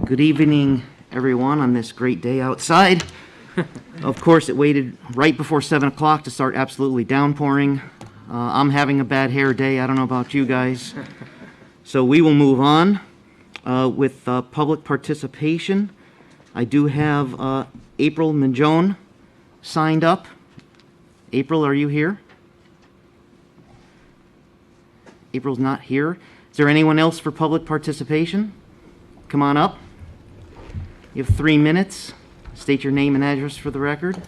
Good evening, everyone, on this great day outside. Of course, it waited right before 7 o'clock to start absolutely downpouring. I'm having a bad hair day. I don't know about you guys. So we will move on with public participation. I do have April Minjone signed up. April, are you here? April's not here. Is there anyone else for public participation? Come on up. You have 3 minutes. State your name and address for the record.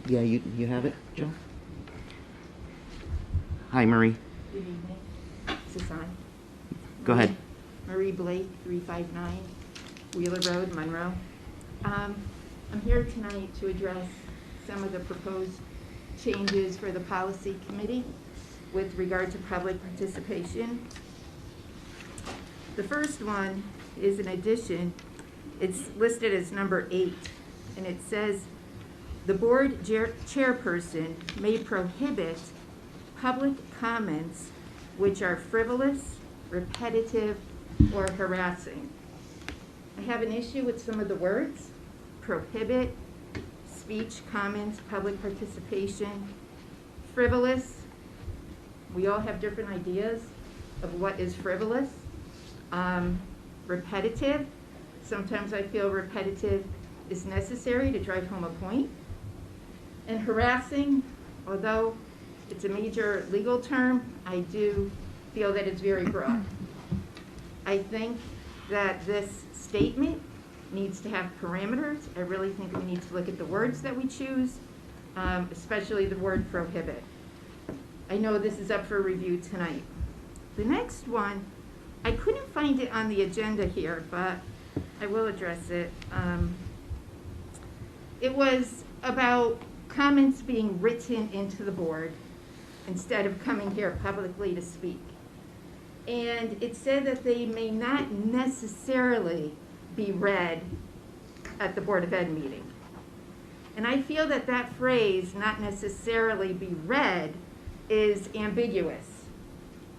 Yeah, you have it, Joe? Hi, Marie. Good evening. Is this on? Go ahead. Marie Blake, 359 Wheeler Road, Monroe. I'm here tonight to address some of the proposed changes for the policy committee with regard to public participation. The first one is an addition. It's listed as number 8, and it says, the board chairperson may prohibit public comments which are frivolous, repetitive, or harassing. I have an issue with some of the words: prohibit, speech, comments, public participation, frivolous. We all have different ideas of what is frivolous. Repetitive. Sometimes I feel repetitive is necessary to drive home a point. And harassing, although it's a major legal term, I do feel that it's very broad. I think that this statement needs to have parameters. I really think we need to look at the words that we choose, especially the word prohibit. I know this is up for review tonight. The next one, I couldn't find it on the agenda here, but I will address it. It was about comments being written into the board instead of coming here publicly to speak. And it said that they may not necessarily be read at the Board of Ed meeting. And I feel that that phrase, not necessarily be read, is ambiguous.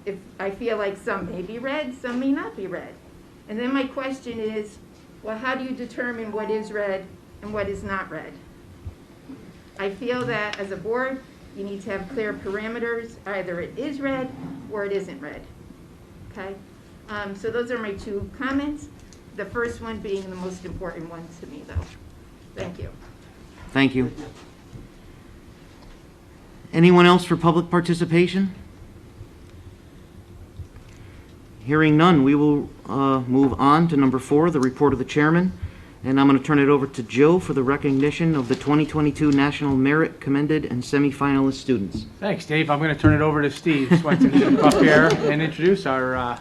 If I feel like some may be read, some may not be read. And then my question is, well, how do you determine what is read and what is not read? I feel that as a board, you need to have clear parameters. Either it is read or it isn't read. Okay? So those are my 2 comments. The first one being the most important one to me, though. Thank you. Thank you. Anyone else for public participation? Hearing none, we will move on to number 4, the report of the chairman. And I'm going to turn it over to Joe for the recognition of the 2022 National Merit Commended and Semi-Finalist students. Thanks, Dave. I'm going to turn it over to Steve Swenson to come up here and introduce our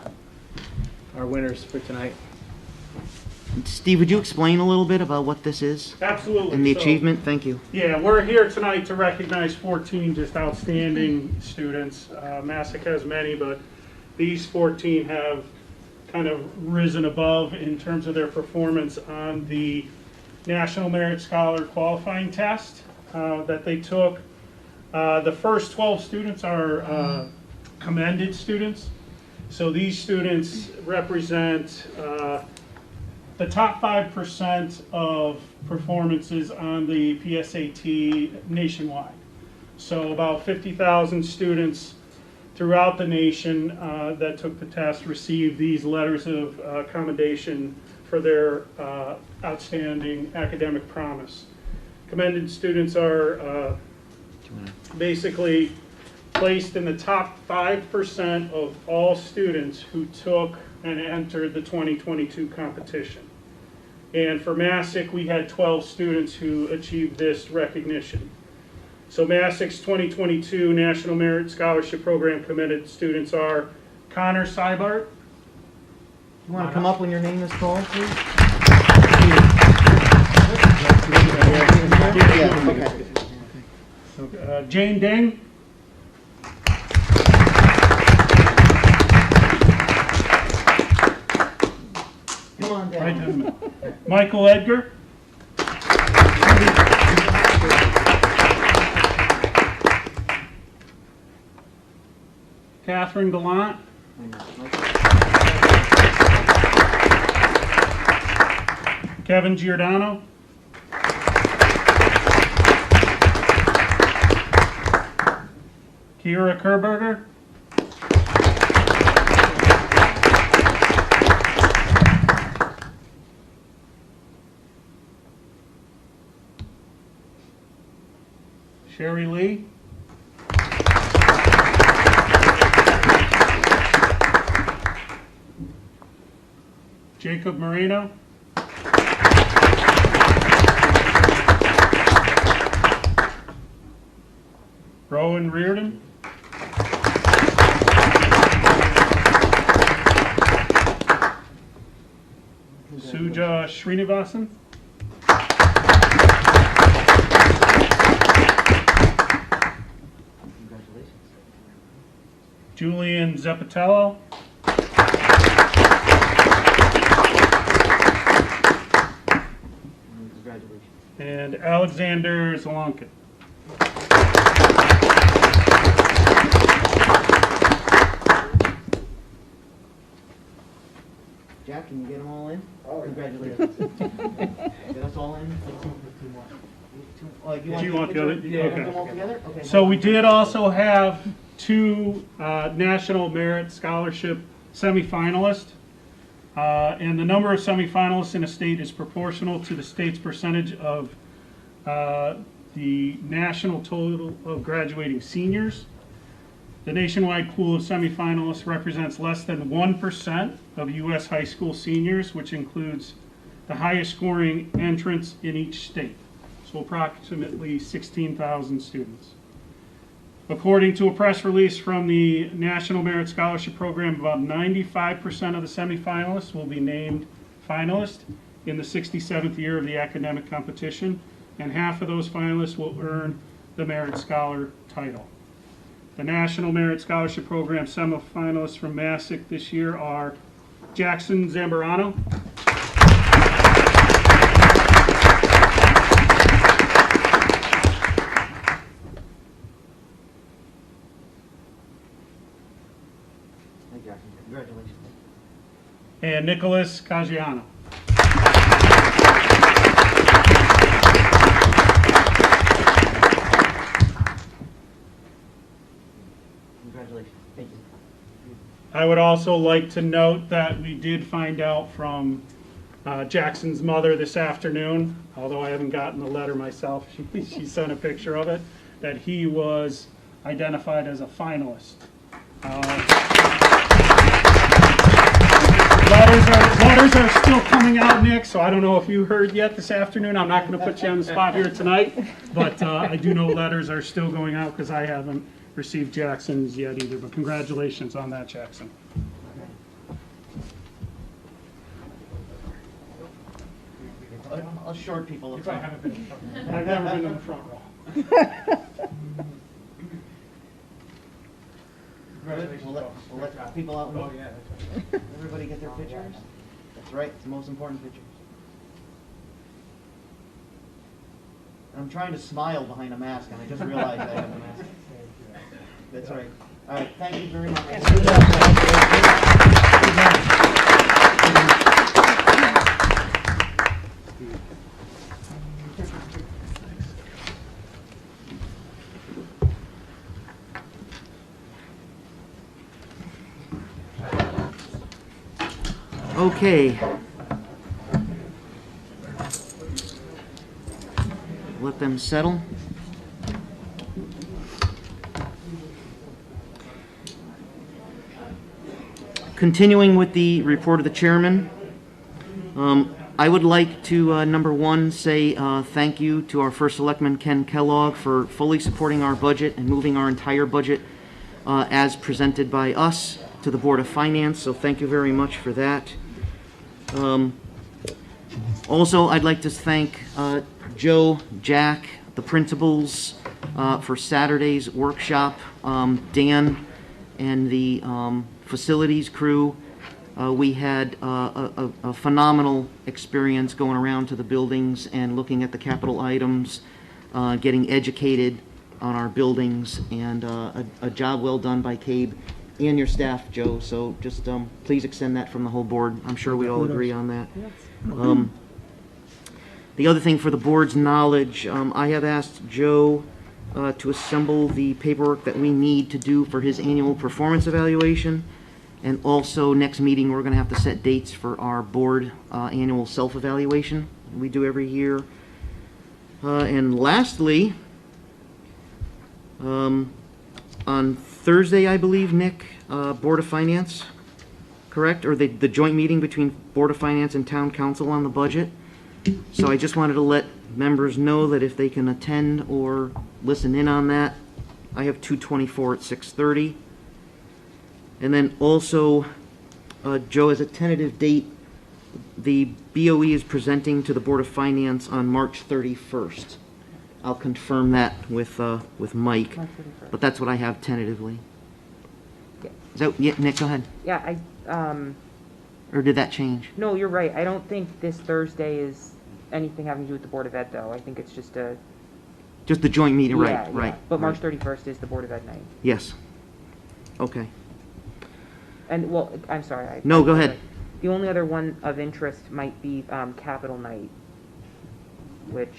winners for tonight. Steve, would you explain a little bit about what this is? Absolutely. And the achievement? Thank you. Yeah, we're here tonight to recognize 14 just outstanding students. Massac has many, but these 14 have kind of risen above in terms of their performance on the National Merit Scholar qualifying test that they took. The first 12 students are commended students. So these students represent the top 5% of performances on the PSAT nationwide. So about 50,000 students throughout the nation that took the test received these letters of commendation for their outstanding academic promise. Commended students are basically placed in the top 5% of all students who took and entered the 2022 competition. And for Massac, we had 12 students who achieved this recognition. So Massac's 2022 National Merit Scholarship Program commended students are Connor Seibart. You want to come up when your name is called, please? Jane Deng. Come on down. Michael Edgar. Catherine Gallant. Kevin Giordano. Kira Kerberger. Sherry Lee. Jacob Moreno. Rowan Reardon. Suja Srinivasan. Julian Zeppatello. And Alexander Zelonkin. Jack, can you get them all in? Congratulations. Get us all in? Oh, Do you want the other? Yeah. Put them Okay. all together? Okay. So we did also have two National Merit Scholarship semifinalists. And the number of semifinalists in a state is proportional to the state's percentage of the national total of graduating seniors. The nationwide pool of semifinalists represents less than 1% of U.S. high school seniors, which includes the highest scoring entrants in each state, so approximately 16,000 students. According to a press release from the National Merit Scholarship Program, about 95% of the semifinalists will be named finalists in the 67th year of the academic competition, and half of those finalists will earn the Merit Scholar title. The National Merit Scholarship Program semifinalists from Massac this year are Jackson Zambrano, Congratulations. and Nicholas Caggiano. Congratulations. Thank you. I would also like to note that we did find out from Jackson's mother this afternoon, although I haven't gotten the letter myself, she sent a picture of it, that he was identified as a finalist. Letters are still coming out, Nick, so I don't know if you heard yet this afternoon. I'm not going to put you on the spot here tonight, but I do know letters are still going out because I haven't received Jackson's yet either, but congratulations on that, Jackson. Us short people. I've never been in the front row. We'll let people out. Oh, yeah, that's right. Everybody get their pictures? That's right, it's the most important picture. I'm trying to smile behind a mask, and I just realized I have a mask. That's right. All right, thank you very much. Okay. Let them settle. Continuing with the report of the chairman, I would like to, number one, say thank you to our first selectman, Ken Kellogg, for fully supporting our budget and moving our entire budget as presented by us to the Board of Finance, so thank you very much for that. Also, I'd like to thank Joe, Jack, the principals for Saturday's workshop, Dan and the facilities crew. We had a phenomenal experience going around to the buildings and looking at the capital items, getting educated on our buildings, and a job well done by Cabe and your staff, Joe, so just please extend that from the whole board. I'm sure we all agree on that. The other thing for the board's knowledge, I have asked Joe to assemble the paperwork that we need to do for his annual performance evaluation. And also, next meeting, we're going to have to set dates for our board annual self-evaluation we do every year. And lastly, on Thursday, I believe, Nick, Board of Finance, correct? Or the joint meeting between Board of Finance and Town Council on the budget. So I just wanted to let members know that if they can attend or listen in on that, I have 224 at 6:30. And then also, Joe, as a tentative date, the BOE is presenting to the Board of Finance on March 31st. I'll confirm that with Mike, but that's what I have tentatively. Yeah. Is that, yeah, Nick, go ahead. Yeah, Or did that change? no, you're right. I don't think this Thursday is anything having to do with the Board of Ed, though. I think it's just a... Just the joint meeting, right, Yeah, right. But March right. 31st is the Board of Ed night. Yes. Okay. And, well, I'm sorry. No, go ahead. The only other one of interest might be Capital Night, which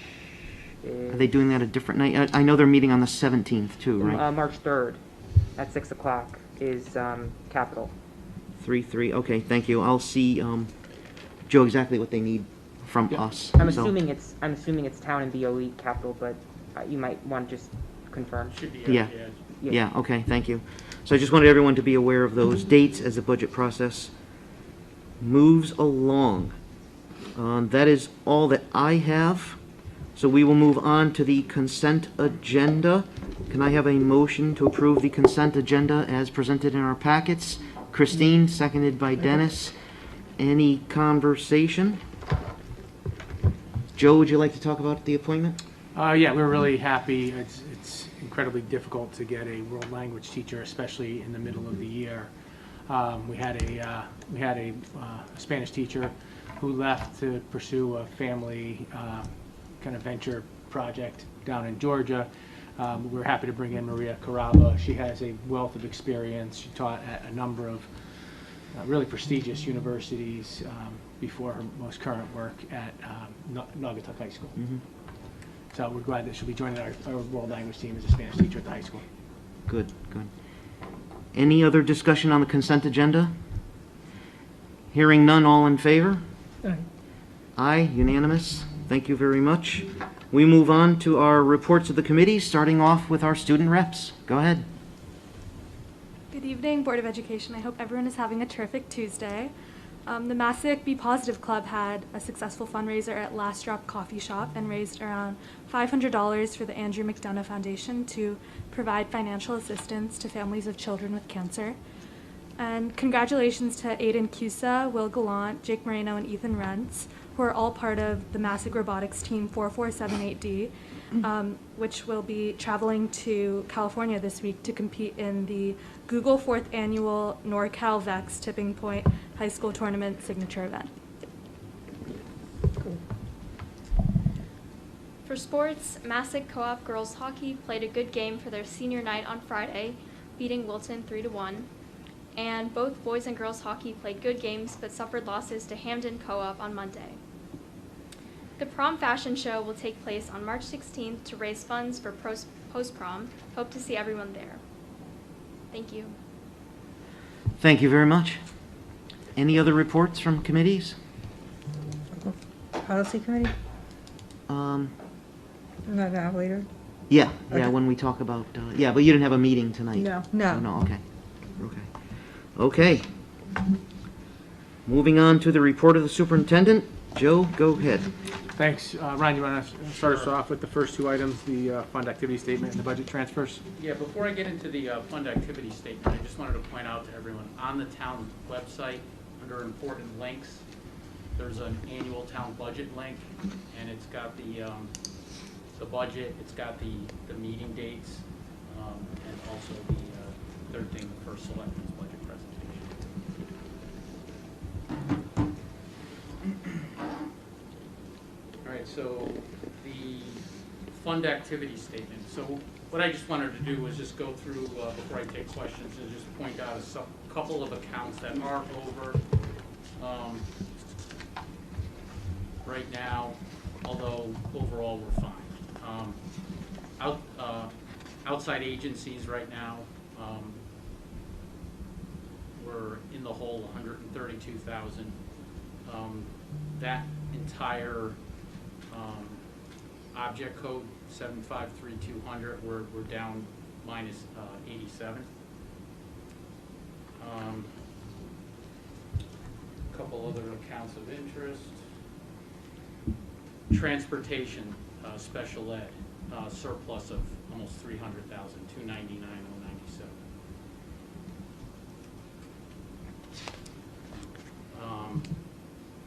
is... Are they doing that a different night? I know they're meeting on the 17th too, right? March 3rd at 6 o'clock is Capital. 3/3, okay, thank you. I'll see, Joe, exactly what they need from us. I'm So- assuming it's Town and BOE Capital, but you might want to just confirm. Should be. Yeah. Yeah, okay, thank you. So I just wanted everyone to be aware of those dates as the budget process moves along. That is all that I have. So we will move on to the consent agenda. Can I have a motion to approve the consent agenda as presented in our packets? Christine, seconded by Dennis. Any conversation? Joe, would you like to talk about the appointment? Yeah, we're really happy. It's incredibly difficult to get a world language teacher, especially in the middle of the year. We had a Spanish teacher who left to pursue a family kind of venture project down in Georgia. We're happy to bring in Maria Carraba. She has a wealth of experience. She taught at a number of really prestigious universities before her most current work at Naugatuck High School. Mm-hmm. So we're glad that she'll be joining our world language team as a Spanish teacher at the high school. Good, good. Any other discussion on the consent agenda? Hearing none, all in favor? Aye. Aye, unanimous. Thank you very much. We move on to our reports of the committee, starting off with our student reps. Go ahead. Good evening, Board of Education. I hope everyone is having a terrific Tuesday. The Massac Be Positive Club had a successful fundraiser at Last Drop Coffee Shop and raised around $500 for the Andrew McDonough Foundation to provide financial assistance to families of children with cancer. And congratulations to Aiden Cusa, Will Gallant, Jake Moreno, and Ethan Rentz, who are all part of the Massac Robotics Team 4478D, which will be traveling to California this week to compete in the Google 4th Annual NorCal Vex Tipping Point High School Tournament Signature Event. For sports, Massac Co-op Girls Hockey played a good game for their senior night on Friday, beating Wilton 3-1. And both boys and girls hockey played good games but suffered losses to Hamden Co-op on Monday. The prom fashion show will take place on March 16th to raise funds for post-prom. Hope to see everyone there. Thank you. Thank you very much. Any other reports from committees? Policy committee? We're not gonna have later? Yeah, Okay. when we talk about, yeah, but you didn't have a meeting tonight. No. Oh, no, okay. Okay. Moving on to the report of the superintendent. Joe, go ahead. Thanks. Ryan, you want to start us off with the first two items, the fund activity statement and the budget transfers? Yeah, before I get into the fund activity statement, I just wanted to point out to everyone, on the town website, under important links, there's an annual town budget link, and it's got the budget, it's got the meeting dates, and also the third thing, the first selectmen's budget presentation. All right, so the fund activity statement. So what I just wanted to do was just go through, before I take questions, and just point out a couple of accounts that are over right now, although overall we're fine. Outside agencies right now, we're in the hole 132,000. That entire object code 753-200, we're down minus 87. A couple other accounts of interest. Transportation, special ed, surplus of almost 300,000, 299,097.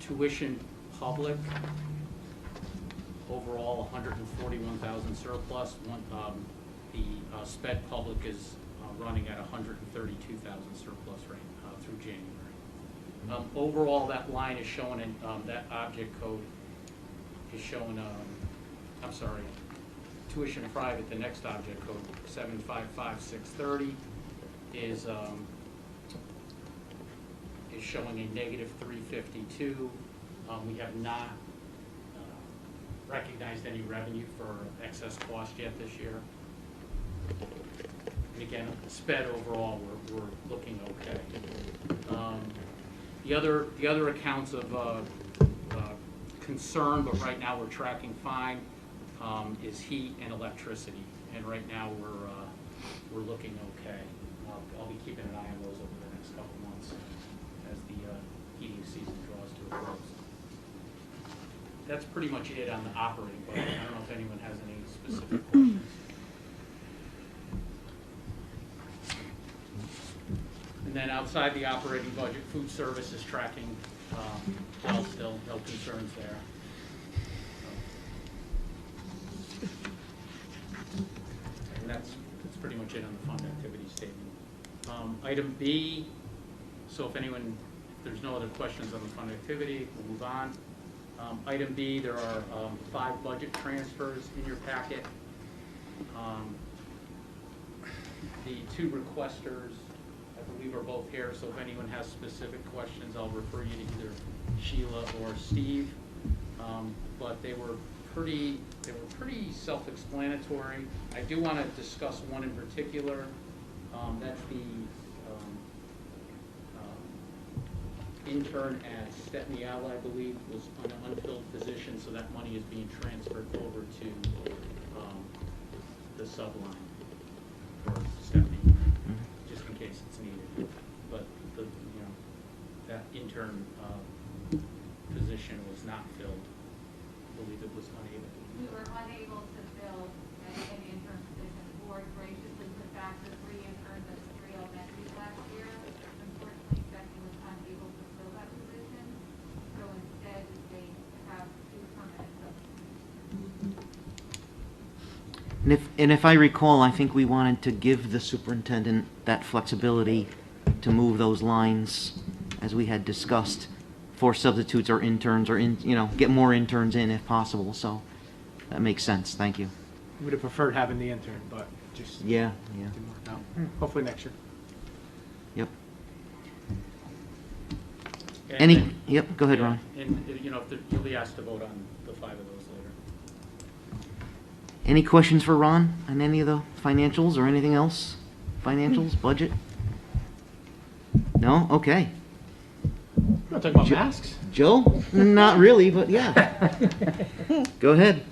Tuition public, overall 141,000 surplus. The sped public is running at 132,000 surplus right through January. Overall, that line is showing, that object code is showing, I'm sorry, tuition private, the next object code, 755,630, is showing a negative 352. We have not recognized any revenue for excess cost yet this year. And again, sped overall, we're looking okay. The other accounts of concern, but right now we're tracking fine, is heat and electricity, and right now we're looking okay. I'll be keeping an eye on those over the next couple months as the heating season draws to a close. That's pretty much it on the operating budget. I don't know if anyone has any specific questions. And then outside the operating budget, food service is tracking well still, no concerns there. And that's pretty much it on the fund activity statement. Item B, so if there's no other questions on the fund activity, we'll move on. Item B, there are 5 budget transfers in your packet. The 2 requesters, I believe, are both here, so if anyone has specific questions, I'll refer you to either Sheila or Steve. But they were pretty self-explanatory. I do want to discuss one in particular. That's the intern at Stepney Alley, I believe, was an unfilled position, so that money is being transferred over to the subline for Stepney, just in case it's needed. But that intern position was not filled. I believe it was unable. We were unable to fill an intern position. The board graciously put back the 3 interns at the 3 elementaries last year. Unfortunately, Stephanie was unable to fill that position, so instead they have 2 permanent substitutes. And if I recall, I think we wanted to give the superintendent that flexibility to move those lines, as we had discussed, for substitutes or interns, or get more interns in if possible. So that makes sense. Thank you. Would have preferred having the intern, but just Yeah. didn't work out. Hopefully next year. Yep. And Yep. Go ahead, Ron. And you'll be asked to vote on the 5 of those later. Any questions for Ron on any of the financials or anything else? Financials, budget? No? Okay. We're not talking about masks. Joe? Not really, but yeah. Go ahead.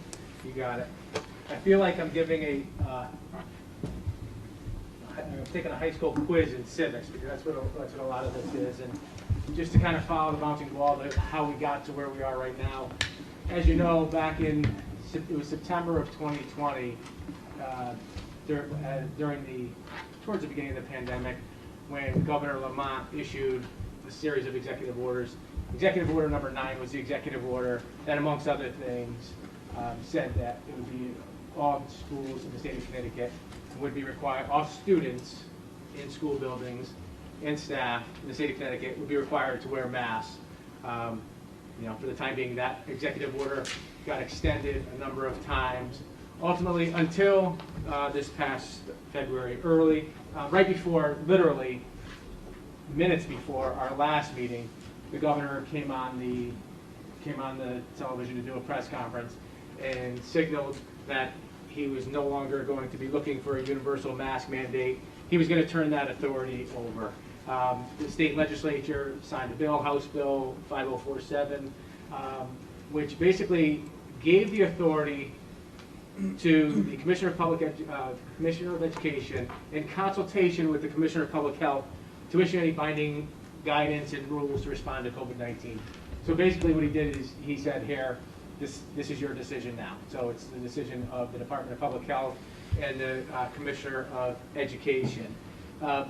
You got it. I feel like I'm giving I'm taking a high school quiz in civics, because that's what a lot of this is. And just to kind of follow the bouncing ball to how we got to where we are right now. As you know, back in it was September of 2020, towards the beginning of the pandemic, when Governor Lamont issued a series of executive orders. Executive order number 9 was the executive order that, amongst other things, said that it would be all schools in the state of Connecticut would be required, all students in school buildings and staff in the state of Connecticut would be required to wear masks. For the time being, that executive order got extended a number of times ultimately, until this past February early, right before, literally minutes before our last meeting, the governor came on the television to do a press conference and signaled that he was no longer going to be looking for a universal mask mandate. He was going to turn that authority over. The state legislature signed a bill, House Bill 5047, which basically gave the authority to the Commissioner of Commissioner of Education in consultation with the Commissioner of Public Health to issue any binding guidance and rules to respond to COVID-19. So basically what he did is he said, here, this is your decision now. So it's the decision of the Department of Public Health and the Commissioner of Education. That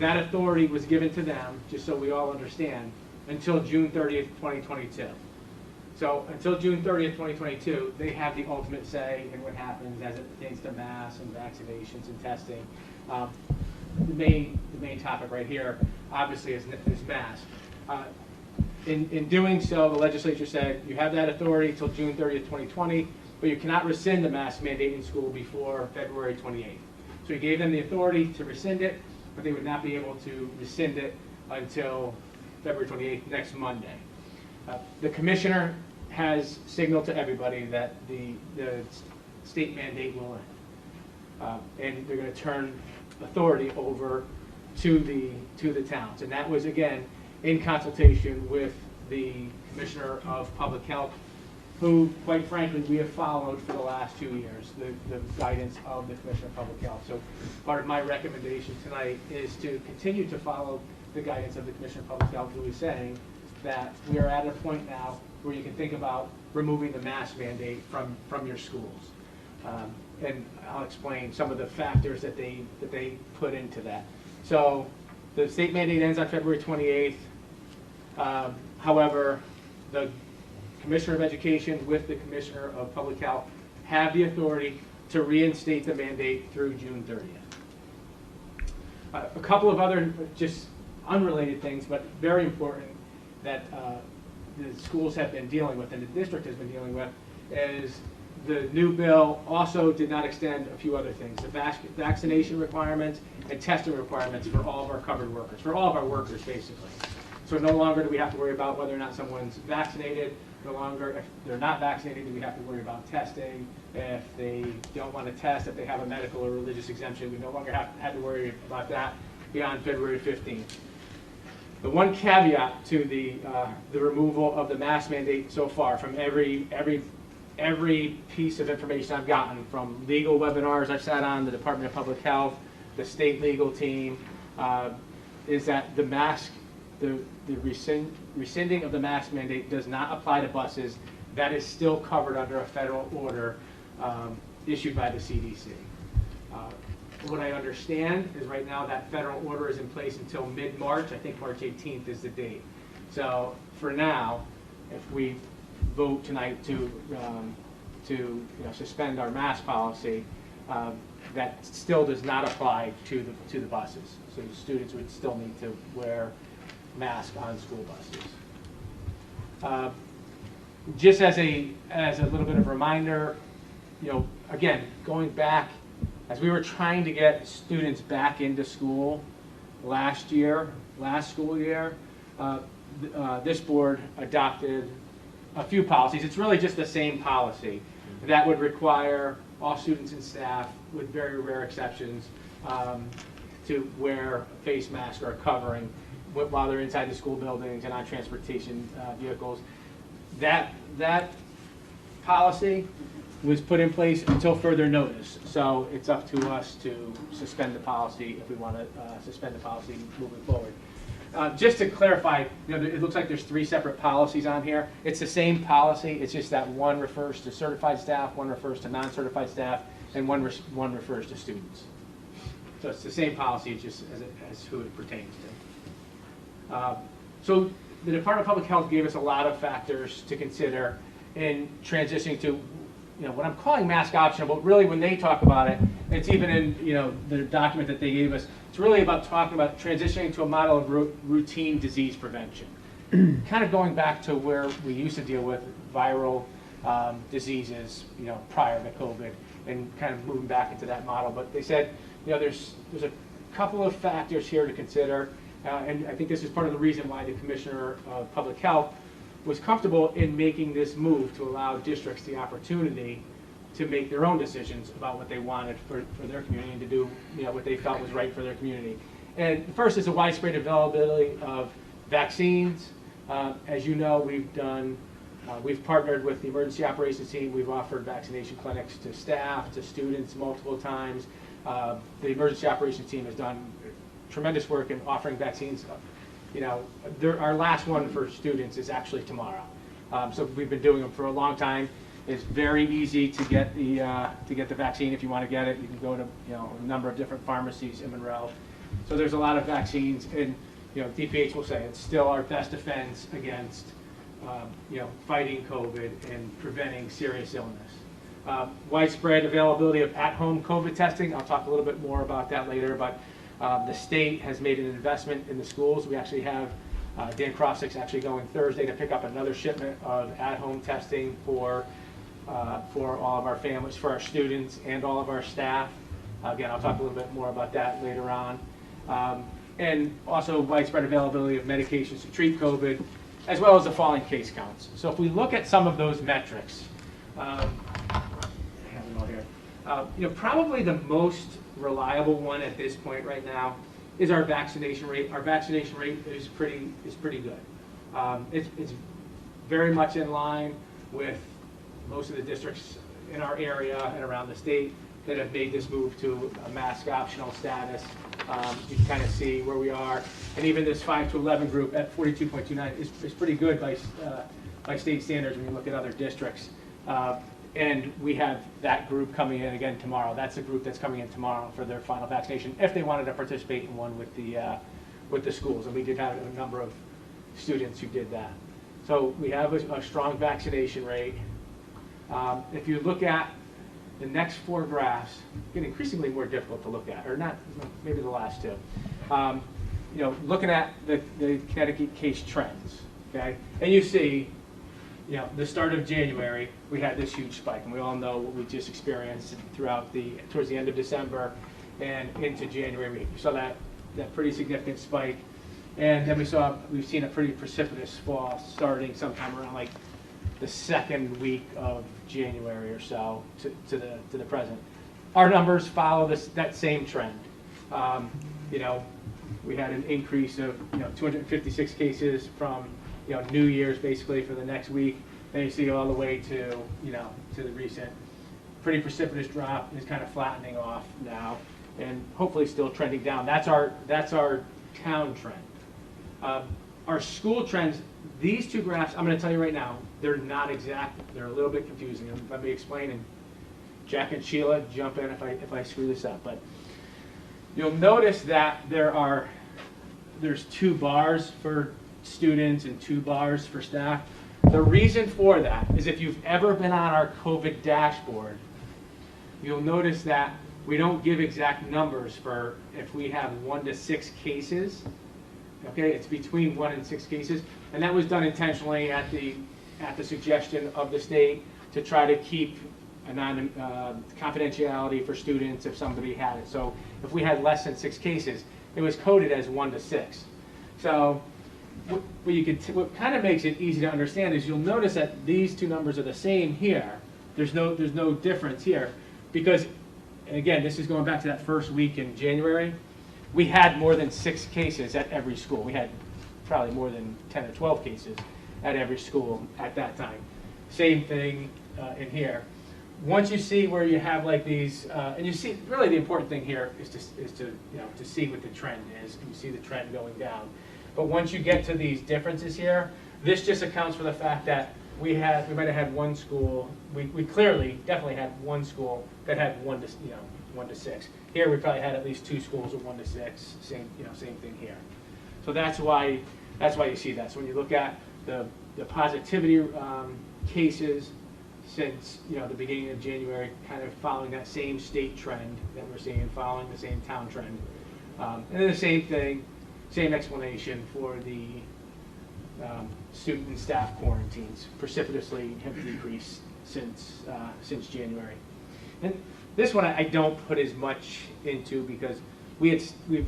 authority was given to them, just so we all understand, until June 30th, 2022. So until June 30th, 2022, they have the ultimate say in what happens as it pertains to masks and vaccinations and testing. The main topic right here, obviously, is masks. In doing so, the legislature said you have that authority until June 30th, 2020, but you cannot rescind the mask mandate in school before February 28th. So he gave them the authority to rescind it, but they would not be able to rescind it until February 28th, next Monday. The commissioner has signaled to everybody that the state mandate will end. And they're going to turn authority over to the towns. And that was, again, in consultation with the Commissioner of Public Health, who, quite frankly, we have followed for the last 2 years, the guidance of the Commissioner of Public Health. So part of my recommendation tonight is to continue to follow the guidance of the Commissioner of Public Health, who is saying that we are at a point now where you can think about removing the mask mandate from your schools. And I'll explain some of the factors that they put into that. So the state mandate ends on February 28th. However, the Commissioner of Education with the Commissioner of Public Health have the authority to reinstate the mandate through June 30th. A couple of other just unrelated things, but very important, that the schools have been dealing with and the district has been dealing with, is the new bill also did not extend a few other things. The vaccination requirements and testing requirements for all of our covered workers, for all of our workers basically. So no longer do we have to worry about whether or not someone's vaccinated. No longer, if they're not vaccinated, do we have to worry about testing. If they don't want to test, if they have a medical or religious exemption, we no longer have to worry about that beyond February 15th. The one caveat to the removal of the mask mandate so far, from every piece of information I've gotten, from legal webinars I've sat on, the Department of Public Health, the state legal team, is that the rescinding of the mask mandate does not apply to buses. That is still covered under a federal order issued by the CDC. What I understand is right now that federal order is in place until mid-March. I think March 18th is the date. So for now, if we vote tonight to suspend our mask policy, that still does not apply to the buses. So the students would still need to wear masks on school buses. Just as a little bit of a reminder, again, going back, as we were trying to get students back into school last school year, this board adopted a few policies. It's really just the same policy that would require all students and staff, with very rare exceptions, to wear a face mask or a covering while they're inside the school buildings and on transportation vehicles. That policy was put in place until further notice. So it's up to us to suspend the policy if we want to suspend the policy moving forward. Just to clarify, it looks like there's 3 separate policies on here. It's the same policy. It's just that one refers to certified staff, one refers to non-certified staff, and one refers to students. So it's the same policy, it's just as who it pertains to. So the Department of Public Health gave us a lot of factors to consider in transitioning to what I'm calling mask optional, but really when they talk about it, it's even in the document that they gave us, it's really about talking about transitioning to a model of routine disease prevention. Kind of going back to where we used to deal with viral diseases, prior to COVID, and kind of moving back into that model. But they said, there's a couple of factors here to consider, and I think this is part of the reason why the Commissioner of Public Health was comfortable in making this move to allow districts the opportunity to make their own decisions about what they wanted for their community and to do what they felt was right for their community. And the first is a widespread availability of vaccines. As you know, we've partnered with the emergency operations team. We've offered vaccination clinics to staff, to students multiple times. The emergency operations team has done tremendous work in offering vaccines. Our last one for students is actually tomorrow. So we've been doing them for a long time. It's very easy to get the vaccine if you want to get it. You can go to a number of different pharmacies in Monroe. So there's a lot of vaccines, and DPH will say it's still our best defense against fighting COVID and preventing serious illness. Widespread availability of at-home COVID testing. I'll talk a little bit more about that later, but the state has made an investment in the schools. We actually have Dan Crossick's actually going Thursday to pick up another shipment of at-home testing for all of our families, for our students, and all of our staff. Again, I'll talk a little bit more about that later on. And also widespread availability of medications to treat COVID, as well as the falling case counts. So if we look at some of those metrics, I have them all here. Probably the most reliable one at this point right now is our vaccination rate. Our vaccination rate is pretty good. It's very much in line with most of the districts in our area and around the state that have made this move to a mask optional status. You can kind of see where we are, and even this 5 to 11 group at 42.29 is pretty good by state standards when you look at other districts. And we have that group coming in again tomorrow. That's the group that's coming in tomorrow for their final vaccination, if they wanted to participate in one with the schools. And we did have a number of students who did that. So we have a strong vaccination rate. If you look at the next 4 graphs, get increasingly more difficult to look at, or not, maybe the last 2. Looking at the Connecticut case trends, okay, and you see, the start of January, we had this huge spike, and we all know what we just experienced towards the end of December and into January. We saw that pretty significant spike, and then we've seen a pretty precipitous fall starting sometime around like the second week of January or so to the present. Our numbers follow that same trend. We had an increase of 256 cases from New Year's basically for the next week. Then you see all the way to to the recent pretty precipitous drop. Is kind of flattening off now, and hopefully still trending down. That's our town trend. Our school trends. These 2 graphs, I'm going to tell you right now, they're not exact. They're a little bit confusing. And let me explain. And Jack and Sheila, jump in if I screw this up. But you'll notice that there's 2 bars for students and 2 bars for staff. The reason for that is if you've ever been on our COVID dashboard, you'll notice that we don't give exact numbers for if we have 1 to 6 cases. Okay, it's between 1 and 6 cases, and that was done intentionally at the suggestion of the state to try to keep confidentiality for students if somebody had it. So if we had less than 6 cases, it was coded as 1 to 6. So what kind of makes it easy to understand is you'll notice that these 2 numbers are the same here. There's no difference here because, again, this is going back to that first week in January. We had more than 6 cases at every school. We had probably more than 10 or 12 cases at every school at that time. Same thing in here. Once you see where you have like these, and you see really the important thing here is to see what the trend is, and you see the trend going down. But once you get to these differences here, this just accounts for the fact that we might have had 1 school. We clearly definitely had 1 school that had 1 to 6. Here we probably had at least 2 schools of 1 to 6. Same thing here. So that's why you see that. So when you look at the positivity cases since the beginning of January, kind of following that same state trend that we're seeing, following the same town trend, and then the same thing, same explanation for the student and staff quarantines precipitously have decreased since January. And this one I don't put as much into because we've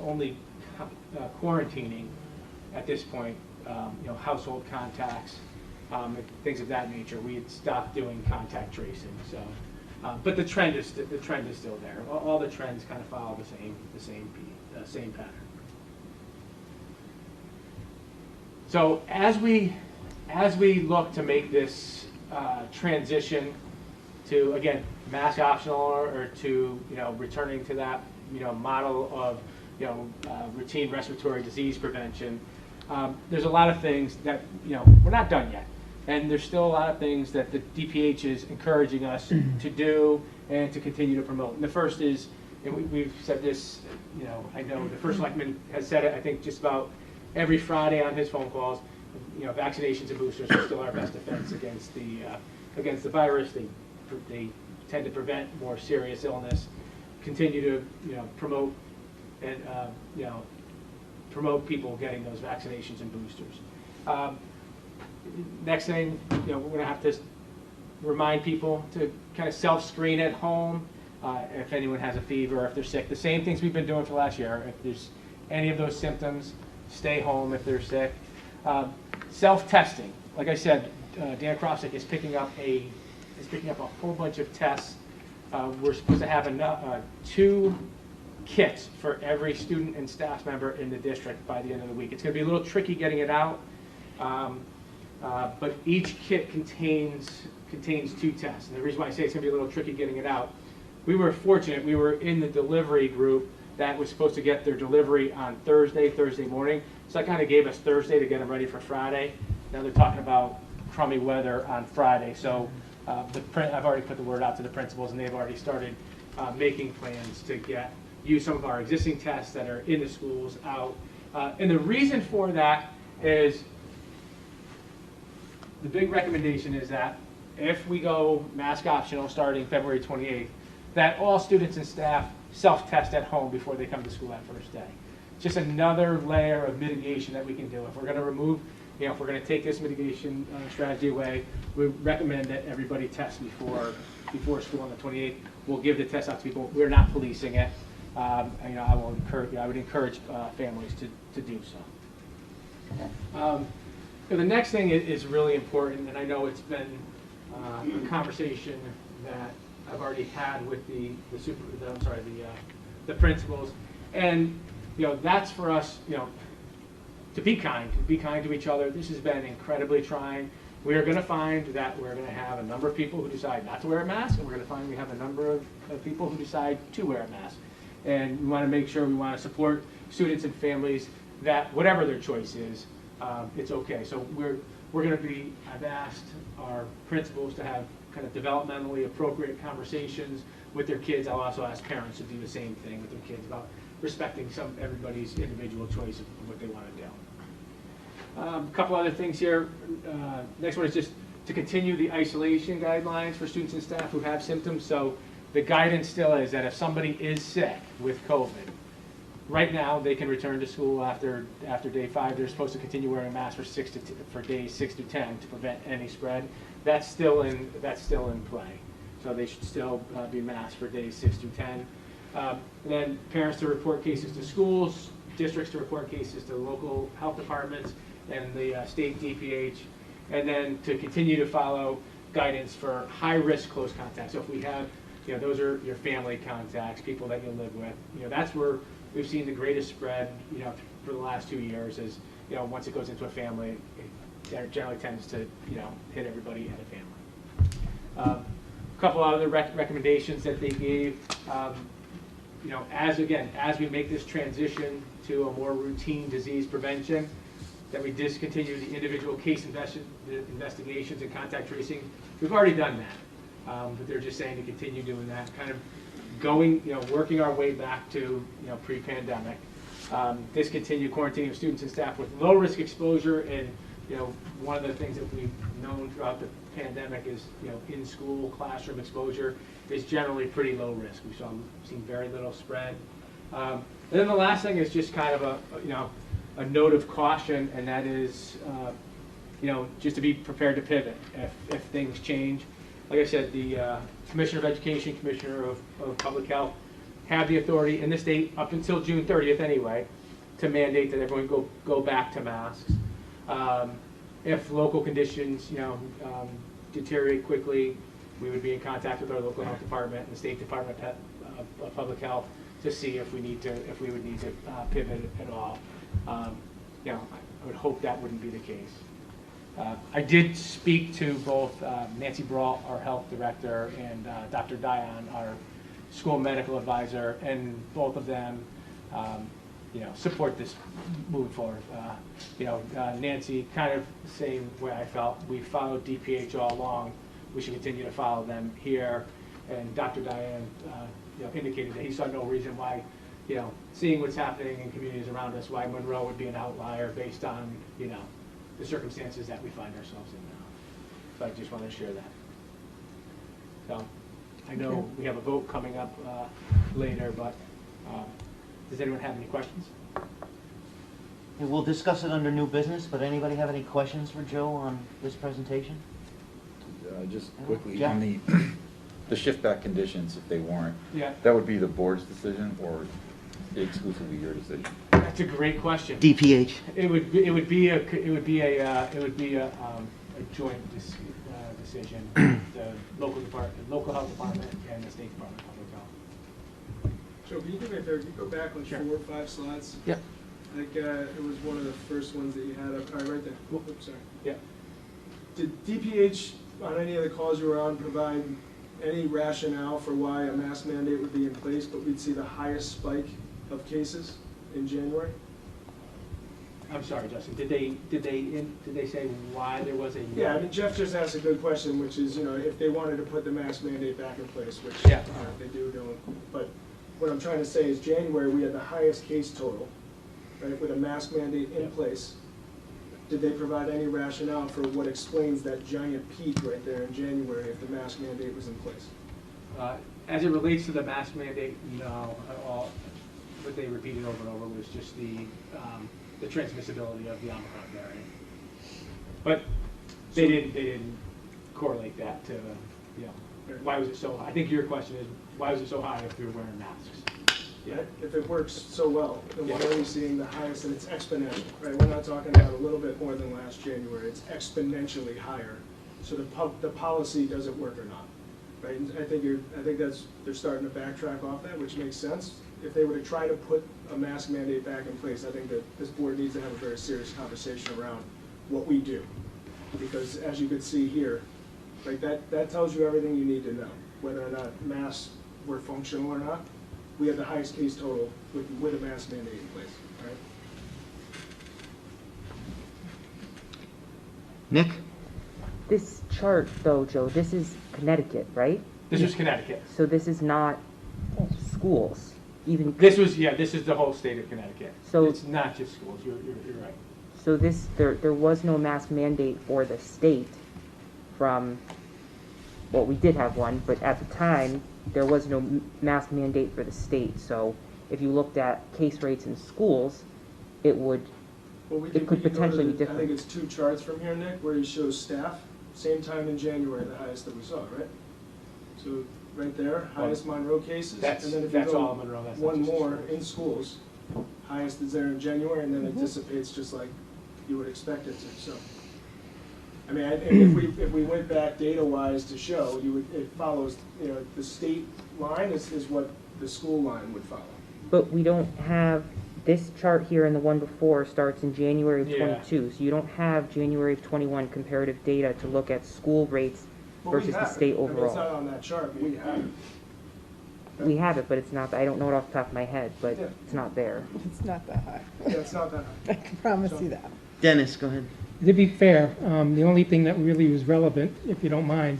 only quarantining at this point, household contacts, and things of that nature. We had stopped doing contact tracing, so. But the trend is still there. All the trends kind of follow the same pattern. So as we look to make this transition to, again, mask optional or to returning to that model of routine respiratory disease prevention, there's a lot of things that we're not done yet. And there's still a lot of things that the DPH is encouraging us to do and to continue to promote. And the first is, and we've said this, I know the first selectman has said it, I think just about every Friday on his phone calls, vaccinations and boosters are still our best defense against the virus. They tend to prevent more serious illness. Continue to promote and promote people getting those vaccinations and boosters. Next thing, we're going to have to remind people to kind of self-screen at home if anyone has a fever or if they're sick. The same things we've been doing for last year. If there's any of those symptoms, stay home if they're sick. Self-testing. Like I said, Dan Krofsik is picking up a whole bunch of tests. We're supposed to have 2 kits for every student and staff member in the district by the end of the week. It's going to be a little tricky getting it out. But each kit contains 2 tests. And the reason why I say it's going to be a little tricky getting it out, we were fortunate. We were in the delivery group that was supposed to get their delivery on Thursday morning. So that kind of gave us Thursday to get them ready for Friday. Now they're talking about crummy weather on Friday. So I've already put the word out to the principals, and they've already started making plans to use some of our existing tests that are in the schools out. And the reason for that is, the big recommendation is that if we go mask optional starting February 28th, that all students and staff self-test at home before they come to school that first day. Just another layer of mitigation that we can do. If we're going to remove, if we're going to take this mitigation strategy away, we recommend that everybody test before school on the 28th. We'll give the test out to people. We're not policing it. I would encourage families to do so. The next thing is really important, and I know it's been a conversation that I've already had with the principals, and that's for us, to be kind to each other. This has been incredibly trying. We are going to find that we're going to have a number of people who decide not to wear a mask, and we're going to find we have a number of people who decide to wear a mask. And we want to make sure we want to support students and families that whatever their choice is, it's okay. So I've asked our principals to have kind of developmentally appropriate conversations with their kids. I'll also ask parents to do the same thing with their kids about respecting everybody's individual choice of what they want to do. A couple other things here. Next one is just to continue the isolation guidelines for students and staff who have symptoms. So the guidance still is that if somebody is sick with COVID, right now they can return to school after day 5. They're supposed to continue wearing masks for days 6 to 10 to prevent any spread. That's still in play. So they should still be masked for days 6 to 10. Then parents to report cases to schools, districts to report cases to local health departments and the state DPH, and then to continue to follow guidance for high-risk close contacts. So if we have, those are your family contacts, people that you live with. That's where we've seen the greatest spread, for the last 2 years. Is once it goes into a family, it generally tends to hit everybody in a family. A couple other recommendations that they gave. As we make this transition to a more routine disease prevention, that we discontinue the individual case investigations and contact tracing. We've already done that, but they're just saying to continue doing that, kind of working our way back to pre-pandemic. Discontinue quarantining of students and staff with low-risk exposure, and one of the things that we've known throughout the pandemic is in-school classroom exposure is generally pretty low risk. We've seen very little spread. And then the last thing is just kind of a note of caution, and that is just to be prepared to pivot if things change. Like I said, the Commissioner of Education, Commissioner of Public Health have the authority in the state up until June 30th anyway to mandate that everyone go back to masks. If local conditions, deteriorate quickly, we would be in contact with our local health department and the State Department of Public Health to see if we would need to pivot at all. I would hope that wouldn't be the case. I did speak to both Nancy Brault, our health director, and Dr. Dion, our school medical advisor, and both of them, support this moving forward. Nancy, kind of the same way I felt. We followed DPH all along. We should continue to follow them here. And Dr. Diane, indicated that he saw no reason why, seeing what's happening in communities around us, why Monroe would be an outlier based on, the circumstances that we find ourselves in now. So I just wanted to share that. So I know we have a vote coming up later, but does anyone have any questions? And we'll discuss it under new business, but anybody have any questions for Joe on this presentation? Just quickly, Yeah. on the shift back conditions, if they warrant, Yeah. that would be the board's decision or exclusively your decision? That's a great question. DPH. It would be a joint decision. The local health department, and the State Department of Public Health. Joe, can you do me a favor? Can you go back like Sure. 4 or 5 slides? Yep. I think it was one of the first ones that you had up. All right, right there. Oops, sorry. Yep. Did DPH, on any of the calls you were on, provide any rationale for why a mask mandate would be in place, but we'd see the highest spike of cases in January? I'm sorry, Justin. Did they say why there was a? Yeah, I mean, Jeff just asked a good question, which is, if they wanted to put the mask mandate back in place, which Yeah. they do. But what I'm trying to say is January, we had the highest case total, right, with a mask mandate in place. Did they provide any rationale for what explains that giant peak right there in January if the mask mandate was in place? As it relates to the mask mandate, no. What they repeated over and over was just the transmissibility of the Omicron variant. But they didn't correlate that to, why was it so high? I think your question is, why was it so high if we were wearing masks? Yeah. If it works so well, then why are we seeing the highest, and it's exponential, right? We're not talking about a little bit more than last January, it's exponentially higher. So the policy, does it work or not, right? And I think they're starting to backtrack off that, which makes sense. If they were to try to put a mask mandate back in place, I think that this board needs to have a very serious conversation around what we do. Because as you can see here, right, that tells you everything you need to know, whether or not masks were functional or not. We had the highest case total with a mask mandate in place, all right? Nick? This chart, though, Joe, this is Connecticut, right? This was Connecticut. So this is not schools, even. This is the whole state of Connecticut. So it's not just schools. You're right. So there was no mask mandate for the state from, well, we did have one, but at the time, there was no mask mandate for the state. So if you looked at case rates in schools, it could potentially be different. I think it's 2 charts from here, Nick, where he shows staff, same time in January, the highest that we saw, right? So right there, highest Monroe cases. And then if you that's go all Monroe. That's one not just more schools. in schools, highest is there in January, and then it dissipates just like you would expect it to. So, I mean, and if we went back data-wise to show, it follows, the state line is what the school line would follow. But we don't have, this chart here and the one before starts in January of Yeah. 22, so you don't have January of 21 comparative data to look at school rates But we versus the have it. state I mean, it's not overall. on that chart, but we have it. We have it, but it's not, I don't know it off the top of my head, but Yeah. it's not there. It's not that high. Yeah, it's not that high. I can promise you that. Dennis, go ahead. To be fair, the only thing that really was relevant, if you don't mind,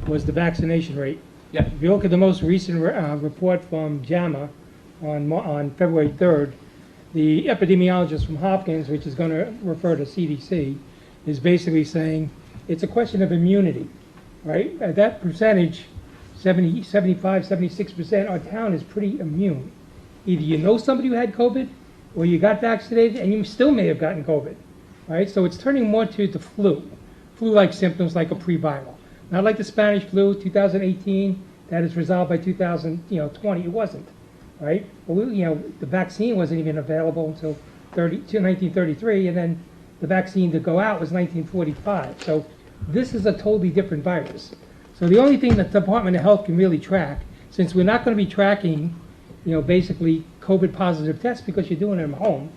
was the vaccination rate. Yeah. If you look at the most recent report from JAMA on February 3rd, the epidemiologist from Hopkins, which is going to refer to CDC, is basically saying it's a question of immunity, right? At that percentage, 70, 75, 76%, our town is pretty immune. Either you know somebody who had COVID, or you got vaccinated, and you still may have gotten COVID. right? So it's turning more to the flu-like symptoms like a pre-viral. Not like the Spanish flu, 2018, that is resolved by 2020, it wasn't, right? But the vaccine wasn't even available until 1933, and then the vaccine to go out was 1945. So this is a totally different virus. So the only thing that the Department of Health can really track, since we're not going to be tracking, basically COVID positive tests because you're doing it at home,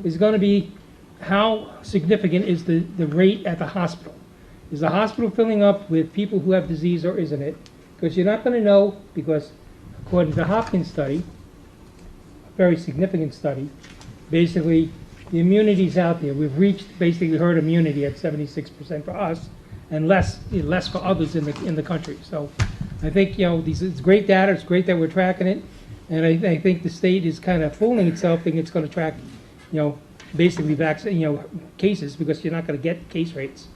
is going to be how significant is the rate at the hospital. Is the hospital filling up with people who have disease or isn't it? Because you're not going to know, because according to the Hopkins study, a very significant study, basically the immunity's out there. We've reached basically herd immunity at 76% for us, and less for others in the country. So I think it's great data. It's great that we're tracking it, and I think the state is kind of fooling itself thinking it's going to track, basically cases, because you're not going to get case rates.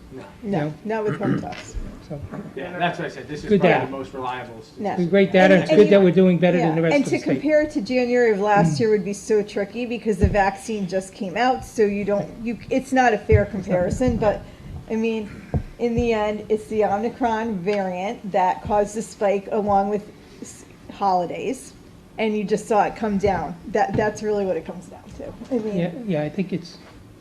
No, not with home tests. So Yeah, that's what I said. This is Good probably data. the most reliable. No. it's great data. And- It's and good you- that we're doing better Yeah, than the rest and of the to state. compare it to January of last year would be so tricky because the vaccine just came out, so it's not a fair comparison, but I mean, in the end, it's the Omicron variant that caused the spike along with holidays, and you just saw it come down. That's really what it comes down to. I mean, Yeah, I think it's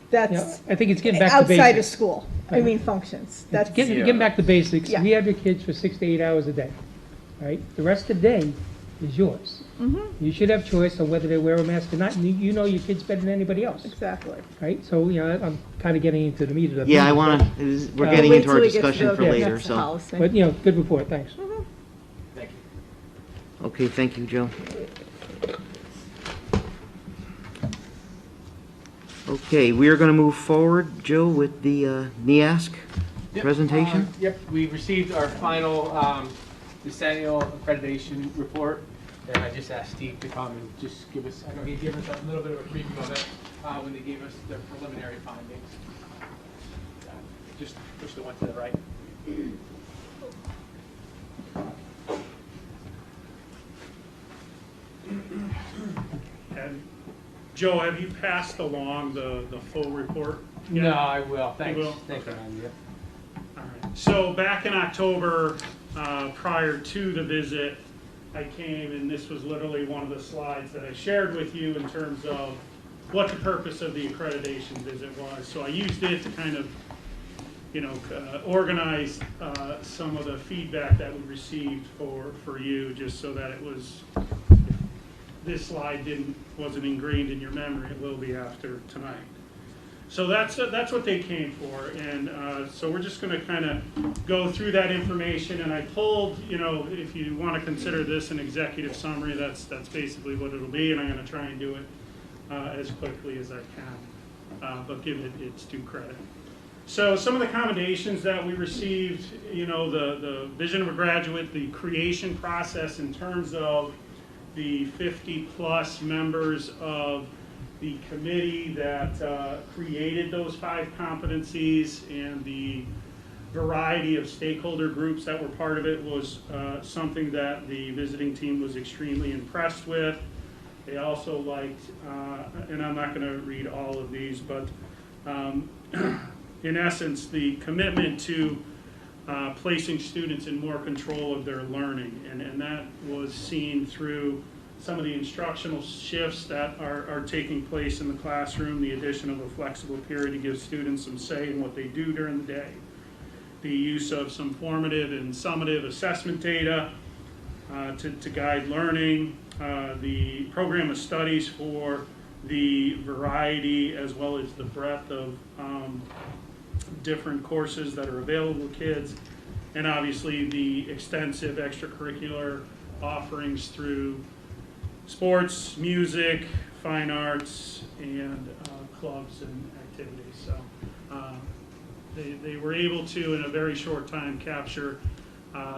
that's I think it's getting back to outside of basics. school. I mean, functions. That's Getting back to basics. Yeah. We have your kids for 6 to 8 hours a day, right? The rest of the day is yours. You should have choice on whether they wear a mask or not. You know your kids better than anybody else, exactly. right? So I'm kind of getting into the meat of the Yeah, I business, want to, we're getting Wait into our till we get to discussion the- for yeah, later, that's the so. policy. But good report. Thanks. Thank you. Okay, thank you, Joe. Okay, we are going to move forward, Joe, with the NEASC Yep, presentation. Yep, we received our final decennial accreditation report, and I just asked Steve to come and just give us, I know he gave us a little bit of a preview of it when they gave us their preliminary findings. Just push the one to the right. And Joe, have you passed along the full report? yet? No, I will. Thanks. will? Thanks, Okay. Anand. Yep. All right. So back in October, prior to the visit, I came, and this was literally one of the slides that I shared with you in terms of what the purpose of the accreditation visit was. So I used it to kind of, organize some of the feedback that we received for you, just so that it was, this slide wasn't ingrained in your memory. It will be after tonight. So that's what they came for, and so we're just going to kind of go through that information. And I pulled, if you want to consider this an executive summary, that's basically what it'll be, and I'm going to try and do it as quickly as I can, but give it its due credit. So some of the commendations that we received, the vision of a graduate, the creation process in terms of the 50+ members of the committee that created those 5 competencies, and the variety of stakeholder groups that were part of it was something that the visiting team was extremely impressed with. They also liked, and I'm not going to read all of these, but in essence, the commitment to placing students in more control of their learning, and that was seen through some of the instructional shifts that are taking place in the classroom, the addition of a flexible period to give students some say in what they do during the day, the use of some formative and summative assessment data to guide learning, the program of studies for the variety as well as the breadth of different courses that are available to kids, and obviously the extensive extracurricular offerings through sports, music, fine arts, and clubs and activities. So they were able to, in a very short time, capture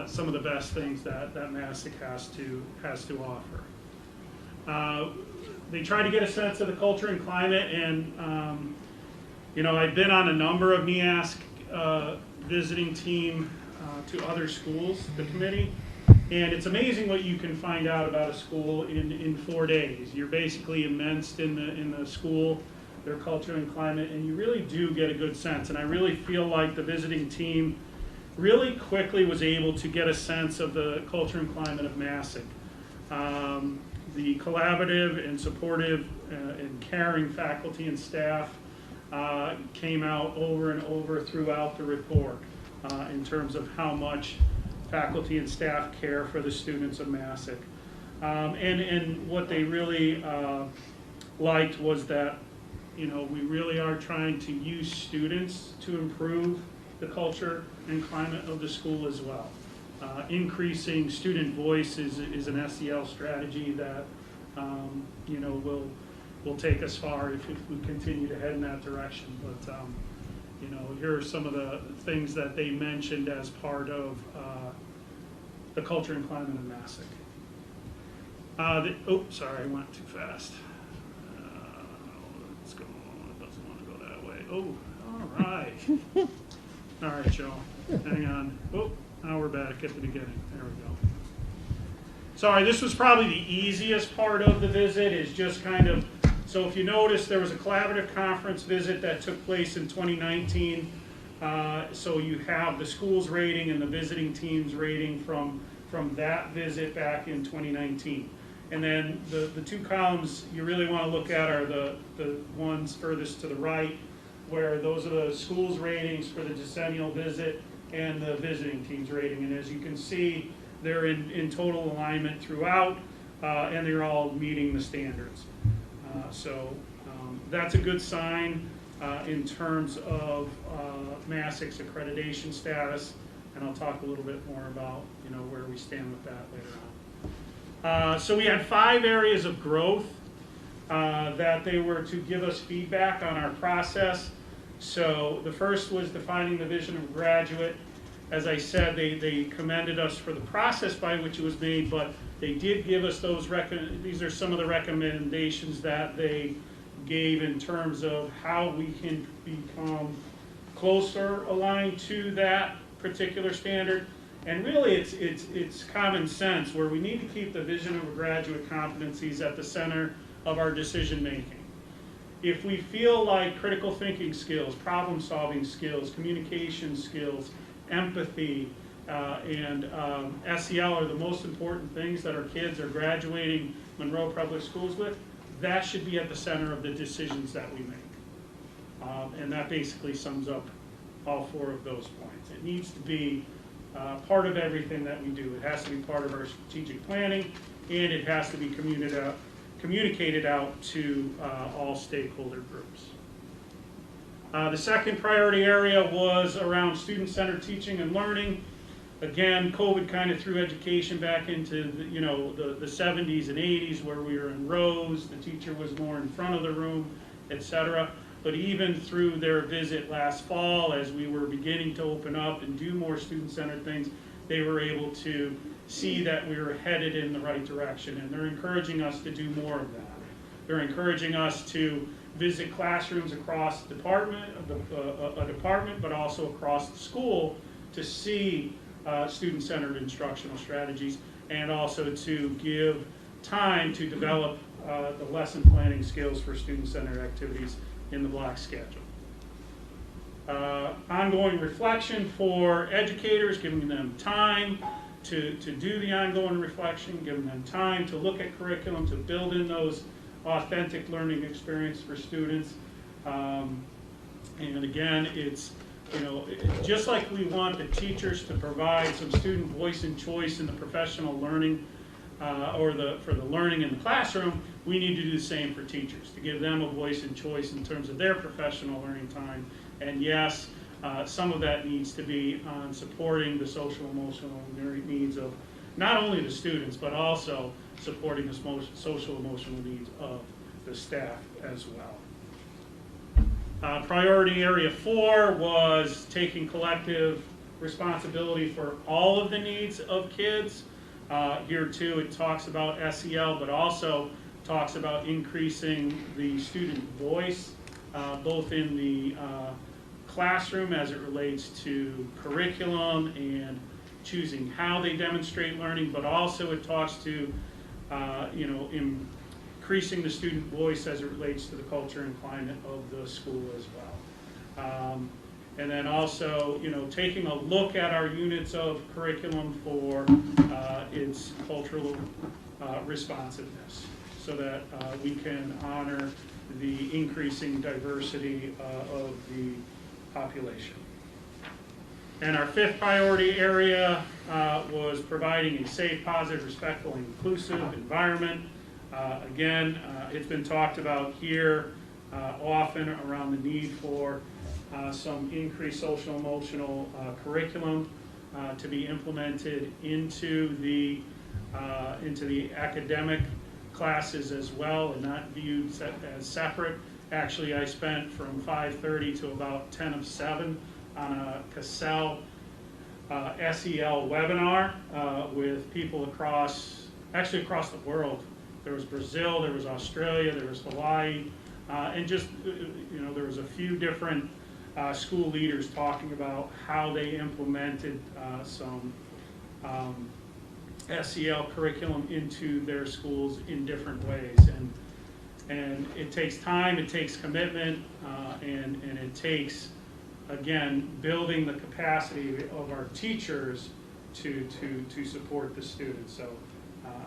some of the best things that Massac has to offer. They try to get a sense of the culture and climate, and I've been on a number of NEASC visiting team to other schools, the committee, and it's amazing what you can find out about a school in 4 days. You're basically immersed in the school. their culture and climate, and you really do get a good sense. And I really feel like the visiting team really quickly was able to get a sense of the culture and climate of Massac. The collaborative and supportive and caring faculty and staff came out over and over throughout the report in terms of how much faculty and staff care for the students of Massac. And what they really liked was that, you know, we really are trying to use students to improve the culture and climate of the school as well. Increasing student voice is an SEL strategy that you know, will take us far if we continue to head in that direction. But you know, here are some of the things that they mentioned as part of the culture and climate of Massac. Oh, sorry, I went too fast. Let's go. It doesn't want to go that way. Oh, all right. All right, Joe. Hang on. Oh, now we're back at the beginning. There we go. Sorry, this was probably the easiest part of the visit, is just kind of, so if you notice, there was a collaborative conference visit that took place in 2019. So you have the school's rating and the visiting team's rating from that visit back in 2019. And then the two columns you really want to look at are the ones furthest to the right, where those are the school's ratings for the decennial visit and the visiting team's rating. And as you can see, they're in total alignment throughout, and they're all meeting the standards. So that's a good sign in terms of Massac's accreditation status, and I'll talk a little bit more about, you know, where we stand with that later on. So we had 5 areas of growth that they were to give us feedback on our process. So the first was defining the vision of a graduate. As I said, they commended us for the process by which it was made, but they did give us those, these are some of the recommendations that they gave in terms of how we can become closer aligned to that particular standard. And really it's common sense, where we need to keep the vision of graduate competencies at the center of our decision making. If we feel like critical thinking skills, problem solving skills, communication skills, empathy, and SEL are the most important things that our kids are graduating Monroe Public Schools with, that should be at the center of the decisions that we make. And that basically sums up all 4 of those points. It needs to be part of everything that we do. It has to be part of our strategic planning, and it has to be communicated out to all stakeholder groups. The second priority area was around student-centered teaching and learning. Again, COVID kind of threw education back into the, you know, the 70s and 80s, where we were in rows, the teacher was more in front of the room, etc. But even through their visit last fall, as we were beginning to open up and do more student-centered things, they were able to see that we were headed in the right direction, and they're encouraging us to do more of that. They're encouraging us to visit classrooms across a department, but also across the school, to see student-centered instructional strategies, and also to give time to develop the lesson planning skills for student-centered activities in the block schedule. Ongoing reflection for educators, giving them time to do the ongoing reflection, giving them time to look at curriculum, to build in those authentic learning experience for students. And again, it's, you know, just like we want the teachers to provide some student voice and choice in the professional learning for the learning in the classroom, we need to do the same for teachers, to give them a voice and choice in terms of their professional learning time. And yes, some of that needs to be on supporting the social emotional needs of not only the students, but also supporting the social emotional needs of the staff as well. Priority area 4 was taking collective responsibility for all of the needs of kids. Here too, it talks about SEL, but also talks about increasing the student voice, both in the classroom as it relates to curriculum and choosing how they demonstrate learning, but also it talks to, you know, increasing the student voice as it relates to the culture and climate of the school as well. And then also, taking a look at our units of curriculum for its cultural responsiveness, so that we can honor the increasing diversity of the population. And our fifth priority area was providing a safe, positive, respectful, and inclusive environment. Again, it's been talked about here often around the need for some increased social emotional curriculum to be implemented into the academic classes as well, and not viewed as separate. Actually, I spent from 5:30 to about 10 of 7 on a Cassell SEL webinar with people across the world. There was Brazil, there was Australia, there was Hawaii, and just, there was a few different school leaders talking about how they implemented some SEL curriculum into their schools in different ways. And it takes time, it takes commitment, and it takes, again, building the capacity of our teachers to support the students. So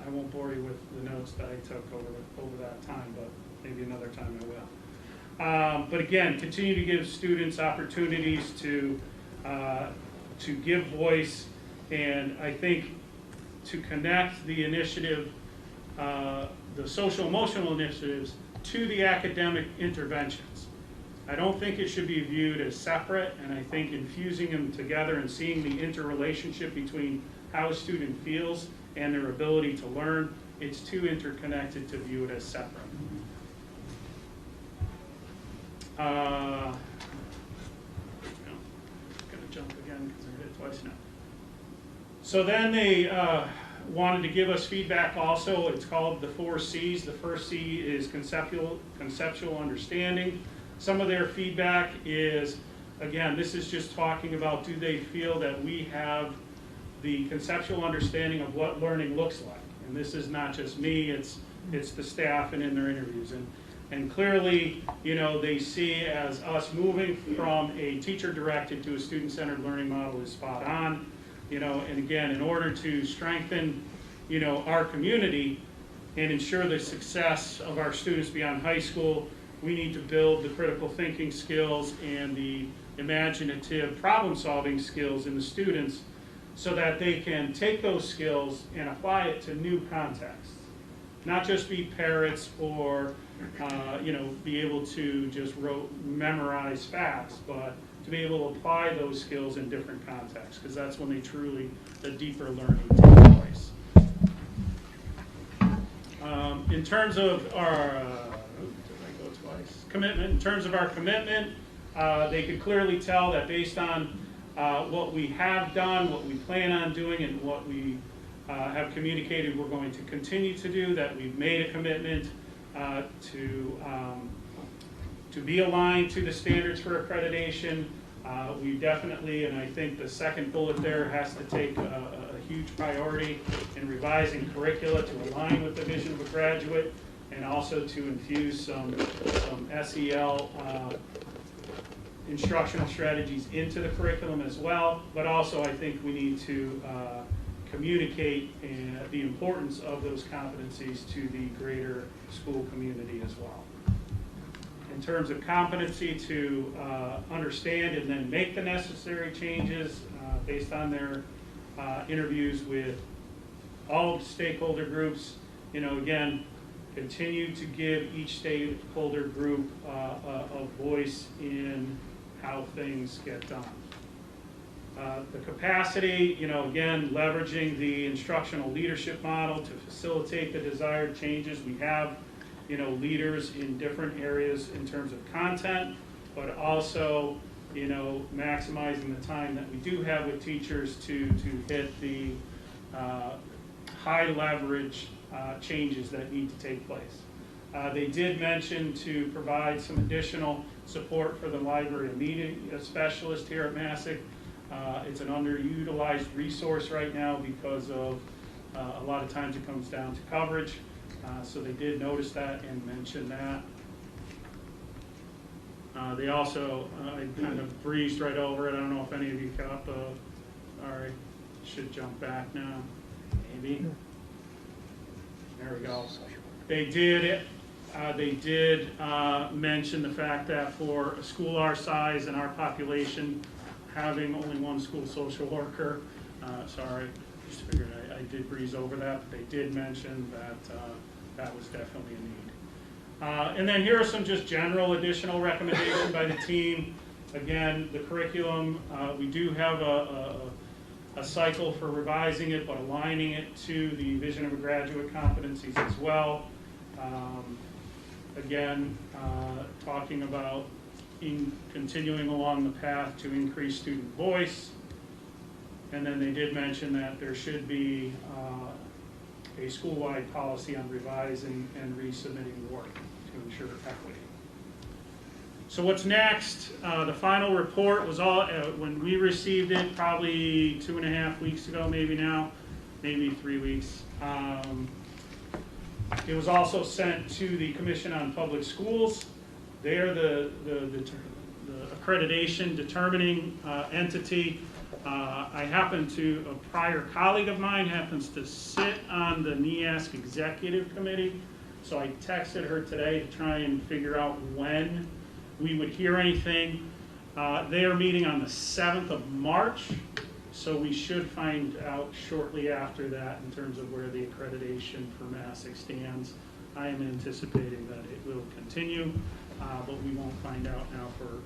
I won't bore you with the notes that I took over that time, but maybe another time I will. But again, continue to give students opportunities to give voice, and I think to connect the initiative, the social emotional initiatives, to the academic interventions. I don't think it should be viewed as separate, and I think infusing them together and seeing the interrelationship between how a student feels and their ability to learn, it's too interconnected to view it as separate. I'm going to jump again because I hit it twice now. So then they wanted to give us feedback also. It's called the 4 C's. The first C is conceptual understanding. Some of their feedback is, again, this is just talking about, do they feel that we have the conceptual understanding of what learning looks like? And this is not just me, it's the staff and in their interviews. And clearly, they see as us moving from a teacher-directed to a student-centered learning model is spot on. And again, in order to strengthen, our community and ensure the success of our students beyond high school, we need to build the critical thinking skills and the imaginative problem-solving skills in the students so that they can take those skills and apply it to new contexts. Not just be parrots or, be able to just memorize facts, but to be able to apply those skills in different contexts, because that's when the deeper learning takes place. In terms of our commitment, they could clearly tell that based on what we have done, what we plan on doing, and what we have communicated we're going to continue to do, that we've made a commitment to be aligned to the standards for accreditation. We definitely, and I think the second bullet there has to take a huge priority in revising curricula to align with the vision of a graduate, and also to infuse some SEL instructional strategies into the curriculum as well. But also I think we need to communicate the importance of those competencies to the greater school community as well. In terms of competency to understand and then make the necessary changes based on their interviews with all stakeholder groups, again, continue to give each stakeholder group a voice in how things get done. The capacity, again, leveraging the instructional leadership model to facilitate the desired changes. We have, leaders in different areas in terms of content, but also, maximizing the time that we do have with teachers to hit the high leverage changes that need to take place. They did mention to provide some additional support for the library and media specialist here at Massac. It's an underutilized resource right now because of a lot of times it comes down to coverage. So they did notice that and mention that. They also, I kind of breezed right over it. I don't know if any of you caught the, all right, should jump back now, maybe. There we go. They did mention the fact that for a school our size and our population, having only one school social worker, sorry, just figured I did breeze over that, but they did mention that that was definitely a need. And then here are some just general additional recommendations by the team. Again, the curriculum, we do have a cycle for revising it, but aligning it to the vision of graduate competencies as well. Again, talking about continuing along the path to increase student voice. And then they did mention that there should be a school-wide policy on revising and resubmitting work to ensure equity. So what's next? The final report was all, when we received it, probably 2.5 weeks ago, maybe now, maybe 3 weeks. It was also sent to the Commission on Public Schools. They're the accreditation determining entity. I happen to, a prior colleague of mine happens to sit on the NEASC Executive Committee, so I texted her today to try and figure out when we would hear anything. They are meeting on the 7th of March, so we should find out shortly after that in terms of where the accreditation for Massac stands. I am anticipating that it will continue, but we won't find out now for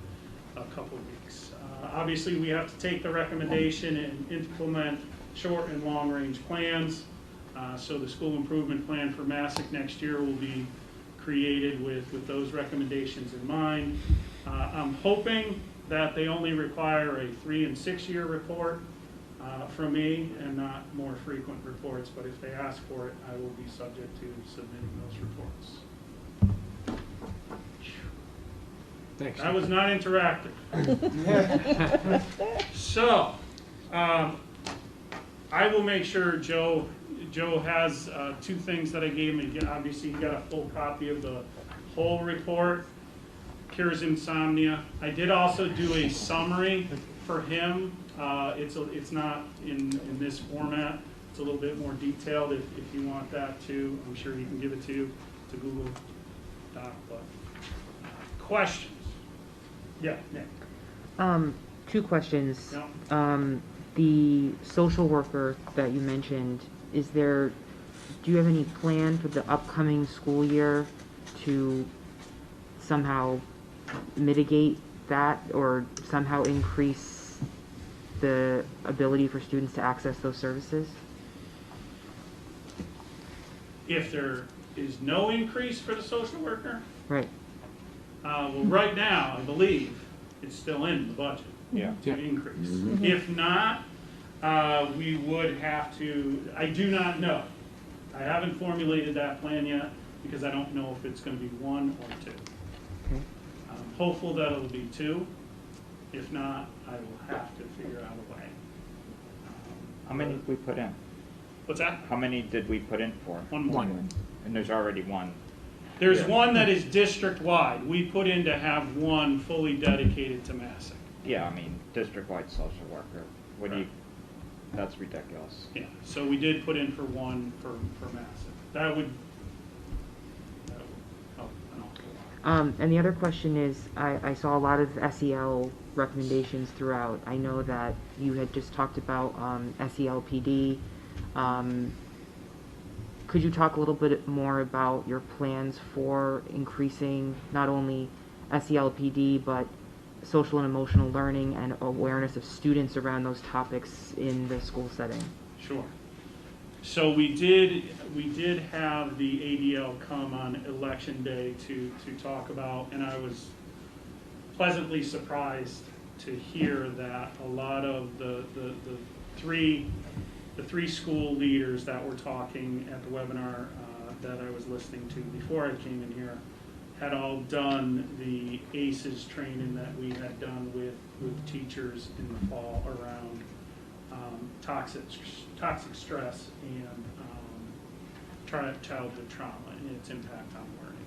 a couple of weeks. Obviously, we have to take the recommendation and implement short and long range plans. So the school improvement plan for Massac next year will be created with those recommendations in mind. I'm hoping that they only require a 3- and 6-year report from me and not more frequent reports, but if they ask for it, I will be subject to submitting those reports. Thanks. That was not interactive. So, I will make sure Joe has 2 things that I gave him. Obviously, he got a full copy of the whole report, Cures Insomnia. I did also do a summary for him. It's not in this format. It's a little bit more detailed if you want that too. I'm sure he can give it to you to Google Doc. But questions? Yeah, Nick. 2 questions. Yeah. The social worker that you mentioned, do you have any plan for the upcoming school year to somehow mitigate that or somehow increase the ability for students to access those services? If there is no increase for the social worker, Right. well, right now, I believe it's still in the budget to increase. If not, we would have to, I do not know. I haven't formulated that plan yet because I don't know if it's going to be 1 or 2. Okay. I'm hopeful that it'll be 2. If not, I will have to figure out a way. How many did we put in? What's that? How many did we put in for? 1 more. And there's already 1. There's one that is district-wide. We put in to have 1 fully dedicated to Massac. Yeah, I mean, district-wide social worker. What do you, that's ridiculous. Yeah, so we did put in for 1 for Massac. That would help an awful lot. And the other question is, I saw a lot of SEL recommendations throughout. I know that you had just talked about SELPD. Could you talk a little bit more about your plans for increasing not only SELPD, but social and emotional learning and awareness of students around those topics in the school setting? Sure. So we did have the ADL come on election day to talk about, and I was pleasantly surprised to hear that a lot of the three school leaders that were talking at the webinar that I was listening to before I came in here had all done the ACEs training that we had done with teachers in the fall around toxic stress and childhood trauma and its impact on learning.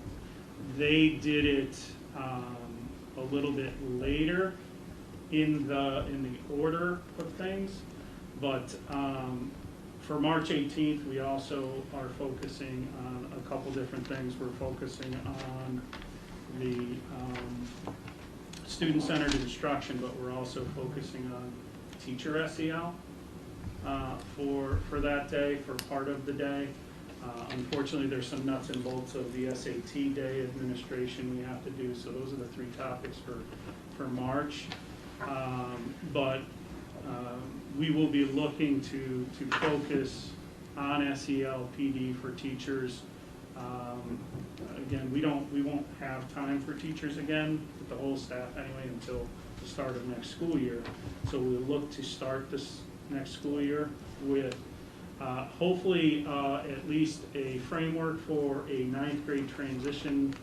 They did it a little bit later in the order of things, but for March 18th, we also are focusing on a couple different things. We're focusing on the student-centered instruction, but we're also focusing on teacher SEL for that day, for part of the day. Unfortunately, there's some nuts and bolts of the SAT day administration we have to do, so those are the three topics for March. But we will be looking to focus on SEL PD for teachers. Again, we won't have time for teachers again, with the whole staff anyway, until the start of next school year. So we'll look to start this next school year with hopefully at least a framework for a 9th grade transition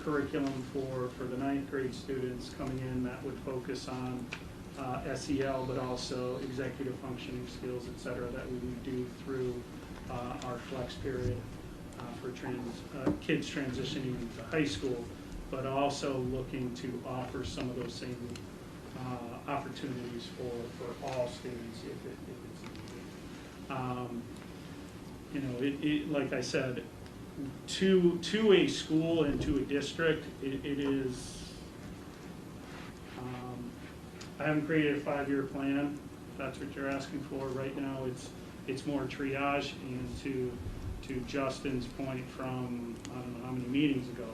curriculum for the 9th grade students coming in that would focus on SEL, but also executive functioning skills, et cetera, that we would do through our flex period for kids transitioning into high school, but also looking to offer some of those same opportunities for all students if it's needed. Like I said, to a school and to a district, it is, I haven't created a 5-year plan, if that's what you're asking for. Right now, it's more triage, and to Justin's point from, I don't know how many meetings ago,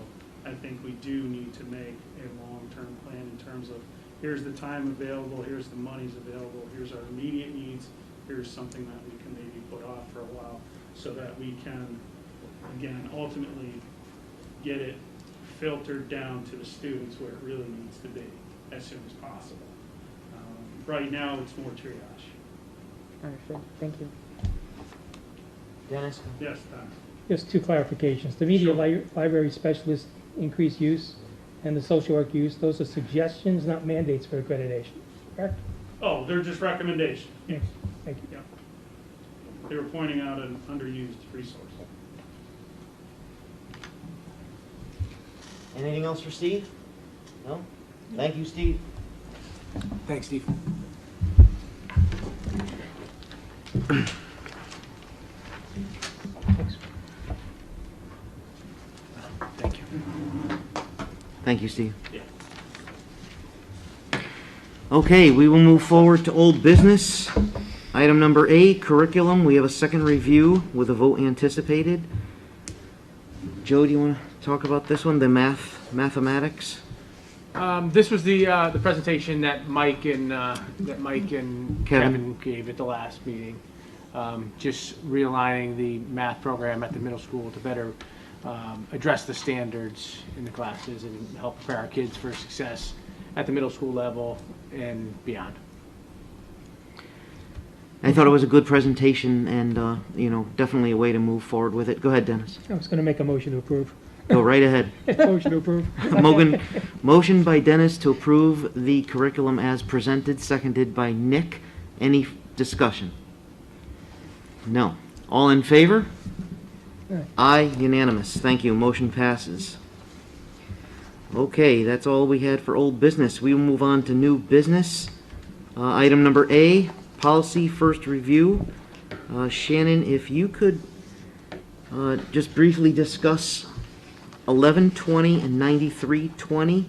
I think we do need to make a long-term plan in terms of, here's the time available, here's the monies available, here's our immediate needs, here's something that we can maybe put off for a while, so that we can, again, ultimately get it filtered down to the students where it really needs to be as soon as possible. Right now, it's more triage. Understood. Thank you. Dennis? Yes, Don. Just two clarifications. The media library specialist increased use and the social work use, those are suggestions, not mandates for accreditation, correct? Oh, they're just recommendations. Yes. Thank you. Yeah. They were pointing out an underused resource. Anything else for Steve? No? Thank you, Steve. Thanks, Steve. Thank you. Thank you, Steve. Yeah. Okay, we will move forward to old business. Item number A, curriculum. We have a second review with a vote anticipated. Joe, do you want to talk about this one, the mathematics? This was the presentation that Mike and Kevin gave at the last meeting. Just realigning the math program at the middle school to better address the standards in the classes and help prepare our kids for success at the middle school level and beyond. I thought it was a good presentation and, definitely a way to move forward with it. Go ahead, Dennis. I was going to make a motion to approve. Go right ahead. Motion to approve. Motion by Dennis to approve the curriculum as presented, seconded by Nick. Any discussion? No. All in favor? Aye. Aye, unanimous. Thank you. Motion passes. Okay, that's all we had for old business. We will move on to new business. Item number A, policy first review. Shannon, if you could just briefly discuss 1120 and 9320,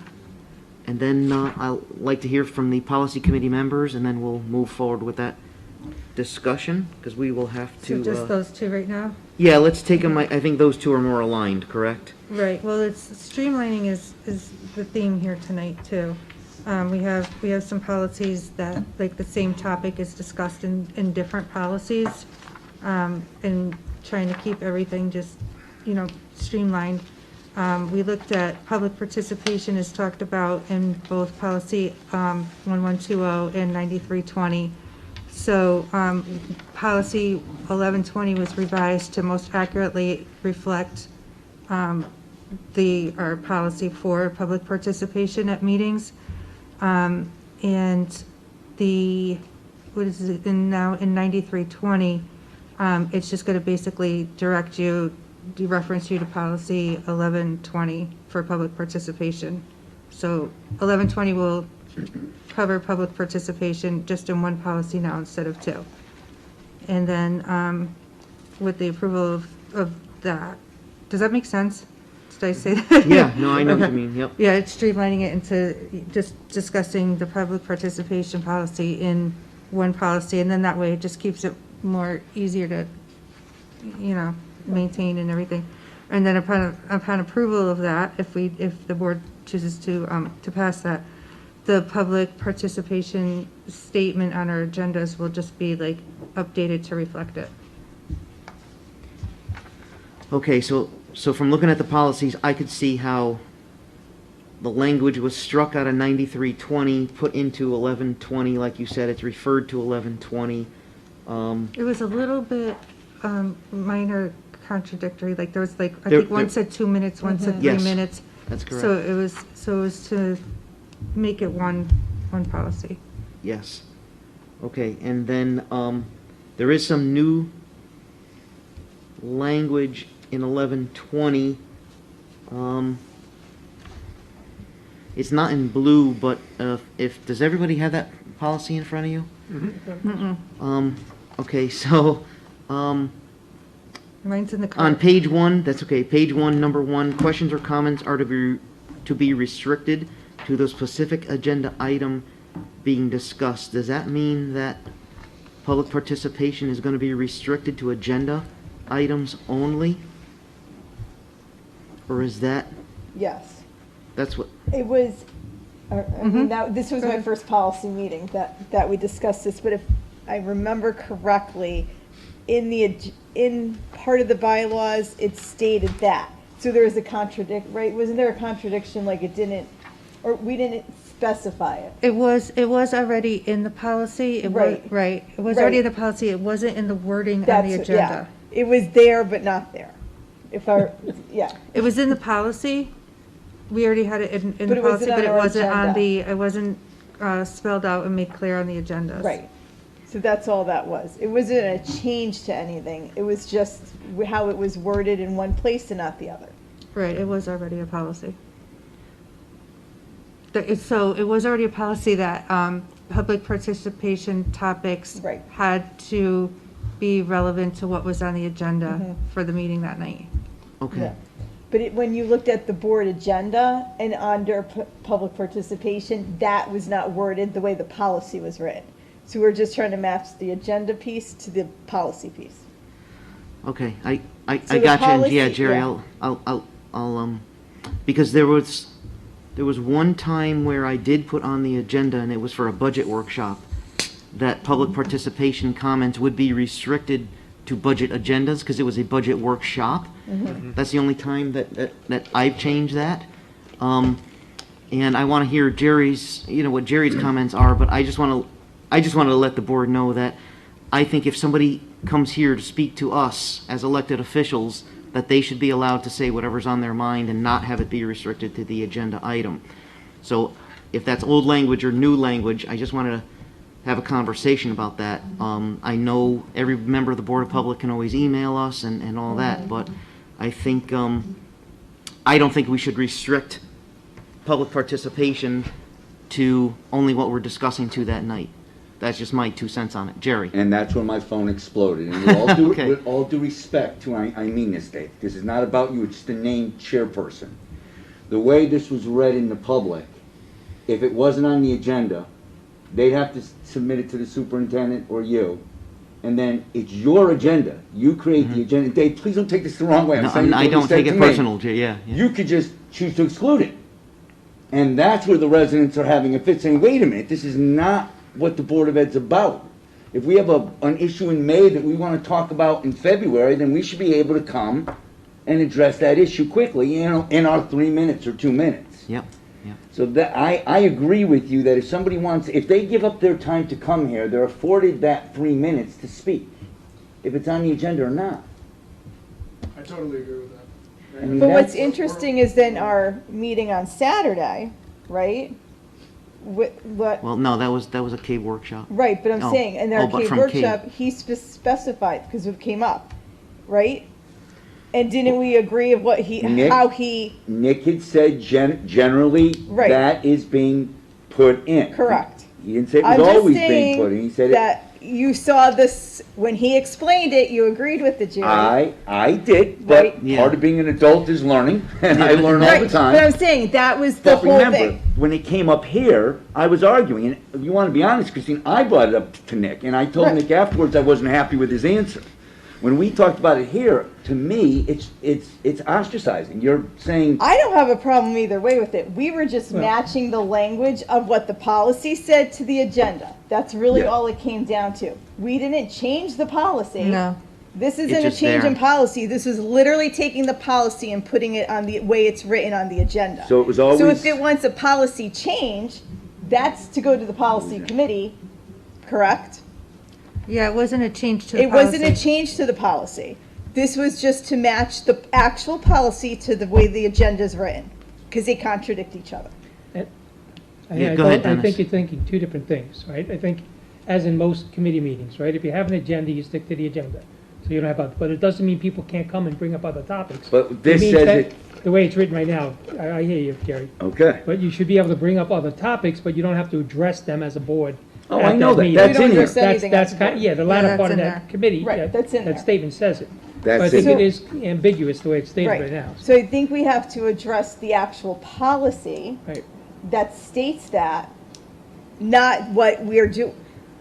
and then I'd like to hear from the policy committee members, and then we'll move forward with that discussion, because we will have to... So just those two right now? Yeah, let's take them. I think those two are more aligned, correct? Right, well, it's streamlining is the theme here tonight, too. We have some policies that, like, the same topic is discussed in different policies, and trying to keep everything just, streamlined. We looked at public participation is talked about in both policy 1120 and 9320. So policy 1120 was revised to most accurately reflect our policy for public participation at meetings. And now in 9320, It's just going to basically reference you to policy 1120 for public participation. So 1120 will cover public participation just in one policy now instead of two. And then with the approval of that, does that make sense? Did I say that? Yeah, no, I know what you Okay. mean, yep. Yeah, it's streamlining it into just discussing the public participation policy in one policy, and then that way it just keeps it more easier to, maintain and everything. And then upon approval of that, if the board chooses to pass that, the public participation statement on our agendas will just be like updated to reflect it. Okay, so from looking at the policies, I could see how the language was struck out of 9320, put into 1120, like you said, it's referred to 1120. It was a little bit minor contradictory, like there was like, I There- think one there- said 2 minutes, one said 3 Yes, minutes. that's correct. So it was to make it one policy. Yes. Okay, and then there is some new language in 1120. It's not in blue, but does everybody have that policy in front of you? Okay, so Mine's in the on card. page 1, that's okay, page 1, number 1, questions or comments are to be restricted to the specific agenda item being discussed. Does that mean that public participation is going to be restricted to agenda items only? Or is that, Yes. that's what, It was, I mean, this was my first policy meeting that we discussed this, but if I remember correctly, in part of the bylaws, it stated that. So there was a right? Wasn't there a contradiction, like it didn't, or we didn't specify it? It was already in the policy. It was, right. It was already in the policy. It wasn't in the wording on the That's, yeah. agenda. It was there, but not there. Yeah. It was in the policy. We already had it in But the it policy, wasn't but on it our wasn't on agenda. it wasn't spelled out and made clear on the agendas. Right. So that's all that was. It wasn't a change to anything. It was just how it was worded in one place and not the other. Right, it was already a policy. So it was already a policy that public participation topics had to be relevant to what was on the agenda for the meeting that night. okay. Yeah. But when you looked at the board agenda and under public participation, that was not worded the way the policy was written. So we're just trying to match the agenda piece to the policy piece. Okay, I So the got you, and yeah, policy- Jerry, yeah. I'll because there was one time where I did put on the agenda, and it was for a budget workshop, that public participation comments would be restricted to budget agendas, because it was a budget workshop. That's the only time that I've changed that. And I want to hear Jerry's, what Jerry's comments are, but I just wanted to let the board know that I think if somebody comes here to speak to us as elected officials, that they should be allowed to say whatever's on their mind and not have it be restricted to the agenda item. So if that's old language or new language, I just wanted to have a conversation about that. I know every member of the Board of Public can always email us and all that, but I think, I don't think we should restrict public participation to only what we're discussing to that night. That's just my 2 cents on it. Jerry? And that's when my phone exploded. And with Okay. with all due respect to, I mean this, Dave, this is not about you, it's the named chairperson. The way this was read in the public, if it wasn't on the agenda, they'd have to submit it to the superintendent or you. And then it's your agenda. You create the agenda. Dave, please don't take this the wrong way. I'm No, saying I what you don't said take to it me. personal, yeah. You could just choose to exclude it. And that's where the residents are having a fit, saying, wait a minute, this is not what the Board of Ed's about. If we have an issue in May that we want to talk about in February, then we should be able to come and address that issue quickly, in our 3 minutes or 2 minutes. Yep. So that I agree with you that if somebody wants, if they give up their time to come here, they're afforded that 3 minutes to speak, if it's on the agenda or not. I totally agree with that. I mean, But what's that's- interesting is then our meeting on Saturday, right? what, Well, no, that was a CAVE workshop. right, but I'm Oh. saying, in Oh, our but CAVE from workshop, he specified, because it came up, right? And didn't we agree of what he, Nick? how he, Nick had said generally Right. that is being put in. correct. He didn't say it I'm was just always being put in. He saying said it. that you saw this, when he explained it, you agreed with it, Jerry. I did, but Right. Yeah. part of being an adult is learning, and I learn all Right, the time. but I'm saying, that was the But whole remember, thing. when it came up here, I was arguing, and if you want to be honest, Christine, I brought it up to Nick, and I told Right. Nick afterwards I wasn't happy with his answer. When we talked about it here, to me, it's ostracizing. You're saying, I don't have a problem either way with it. We were just Well- matching the language of what the policy said to the agenda. That's really Yeah. all it came down to. We didn't change the policy. No. This isn't a just change there. in policy. This is literally taking the policy and putting it on the way it's written on the agenda. so it was So always, if it wants a policy change, that's to go to the policy committee, correct? Yeah, it wasn't a change to the It wasn't a policy. change to the policy. This was just to match the actual policy to the way the agenda's written, because they contradict each other. Yeah, go ahead, I Dennis. think you're thinking two different things, right? I think, as in most committee meetings, right? If you have an agenda, you stick to the agenda. So you don't have, but it doesn't mean people can't come and bring up other topics. but this It means says that it, The way it's written right now, I hear you, Gary. okay. But you should be able to bring up other topics, but you don't have to address them as a board. Oh, at I know that. meeting. That's We don't in here. address anything That's as a board. kind, yeah, the latter that's part of in that there. committee. Right, that's in there. That statement says it. But I That's think it. it is ambiguous the way it's stated right now. So I think we have to address the actual policy Right. that states that, not what we're doing.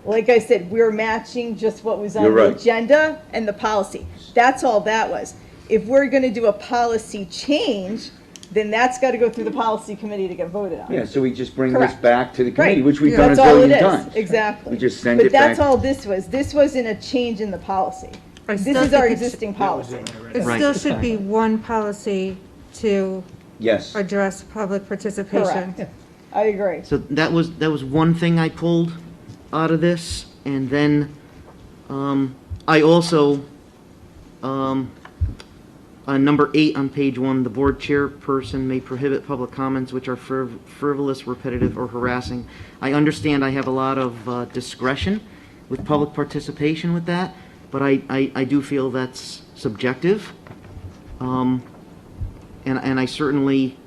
Like I said, we're matching just what was on You're the right. agenda and the policy. That's all that was. If we're gonna do a policy change, then that's gotta go through the policy committee to get voted on. Yeah, so we just bring this Correct. back to the committee, Right. which we've done a That's all it zillion is, times. exactly. We just send But it back. that's all this was. This wasn't a change in the policy. I This still is think our it's- existing policy. It Right. still should be one policy to Yes. address public participation. Correct. I agree. So that was one thing I pulled out of this, and then I also on number 8 on page 1, the board chairperson may prohibit public comments which are frivolous, repetitive, or harassing. I understand I have a lot of discretion with public participation with that, but I do feel that's subjective. And I certainly,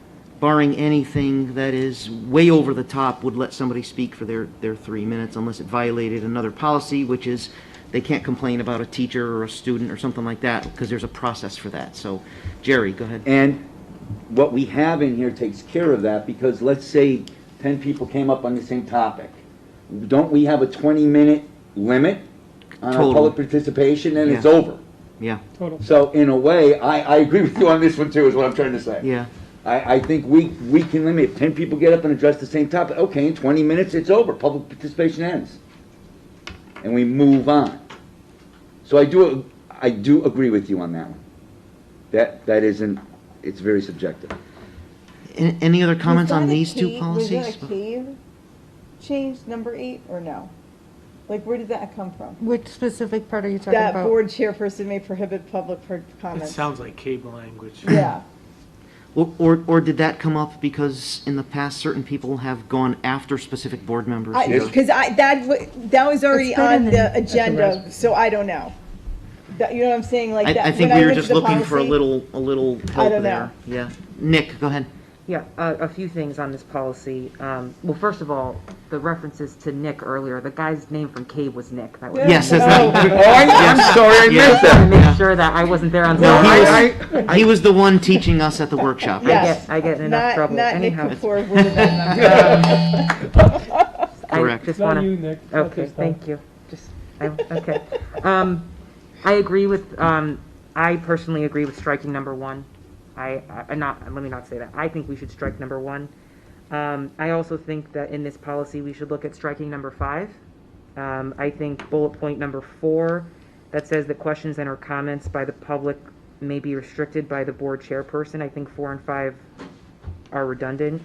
barring anything that is way over the top, would let somebody speak for their 3 minutes unless it violated another policy, which is they can't complain about a teacher or a student or something like that, because there's a process for that. So, Jerry, go ahead. And what we have in here takes care of that, because let's say 10 people came up on the same topic. Don't we have a 20-minute limit on our Total. public participation, and it's Yeah. over? Yeah, Total. So in a way, I agree with you on this one too, is what I'm trying to say. yeah. I think we can limit, if 10 people get up and address the same topic, okay, in 20 minutes, it's over, public participation ends. And we move on. So I do agree with you on that one. That isn't, it's very subjective. Any other comments Was on that a these two cave- policies? Was that a cave change, number 8, or no? Like, where did that come from? Which specific part are you talking That about? board chairperson may prohibit public It comments. sounds like cable language. Yeah, Or did that come up because in the past, certain people have gone after specific board members? here? because that was already It's better on than- the agenda, harassment. so I don't know. You know what I'm saying, like that. I think when we were looked just at the looking for a policy- little I help don't there. Yeah. Nick, go ahead. Yeah, a few things on this policy. Well, first of all, the references to Nick earlier, the guy's name from Cave was Nick. That was Yes, that's Oh. right. I'm sorry, I Yeah. missed to that. make sure that I wasn't there on No, the. he was the one teaching us at the workshop. Yes. I get in enough Not- trouble. Not Nick Anyhow. Kapoor would have done that. Correct. I just Not wanna. you, Nick. Not Okay, this time. thank you. Okay. I agree with, I personally agree with striking number 1. Let me not say that. I think we should strike number 1. I also think that in this policy, we should look at striking number 5. I think bullet point number 4, that says that questions and or comments by the public may be restricted by the board chairperson. I think 4 and 5 are redundant.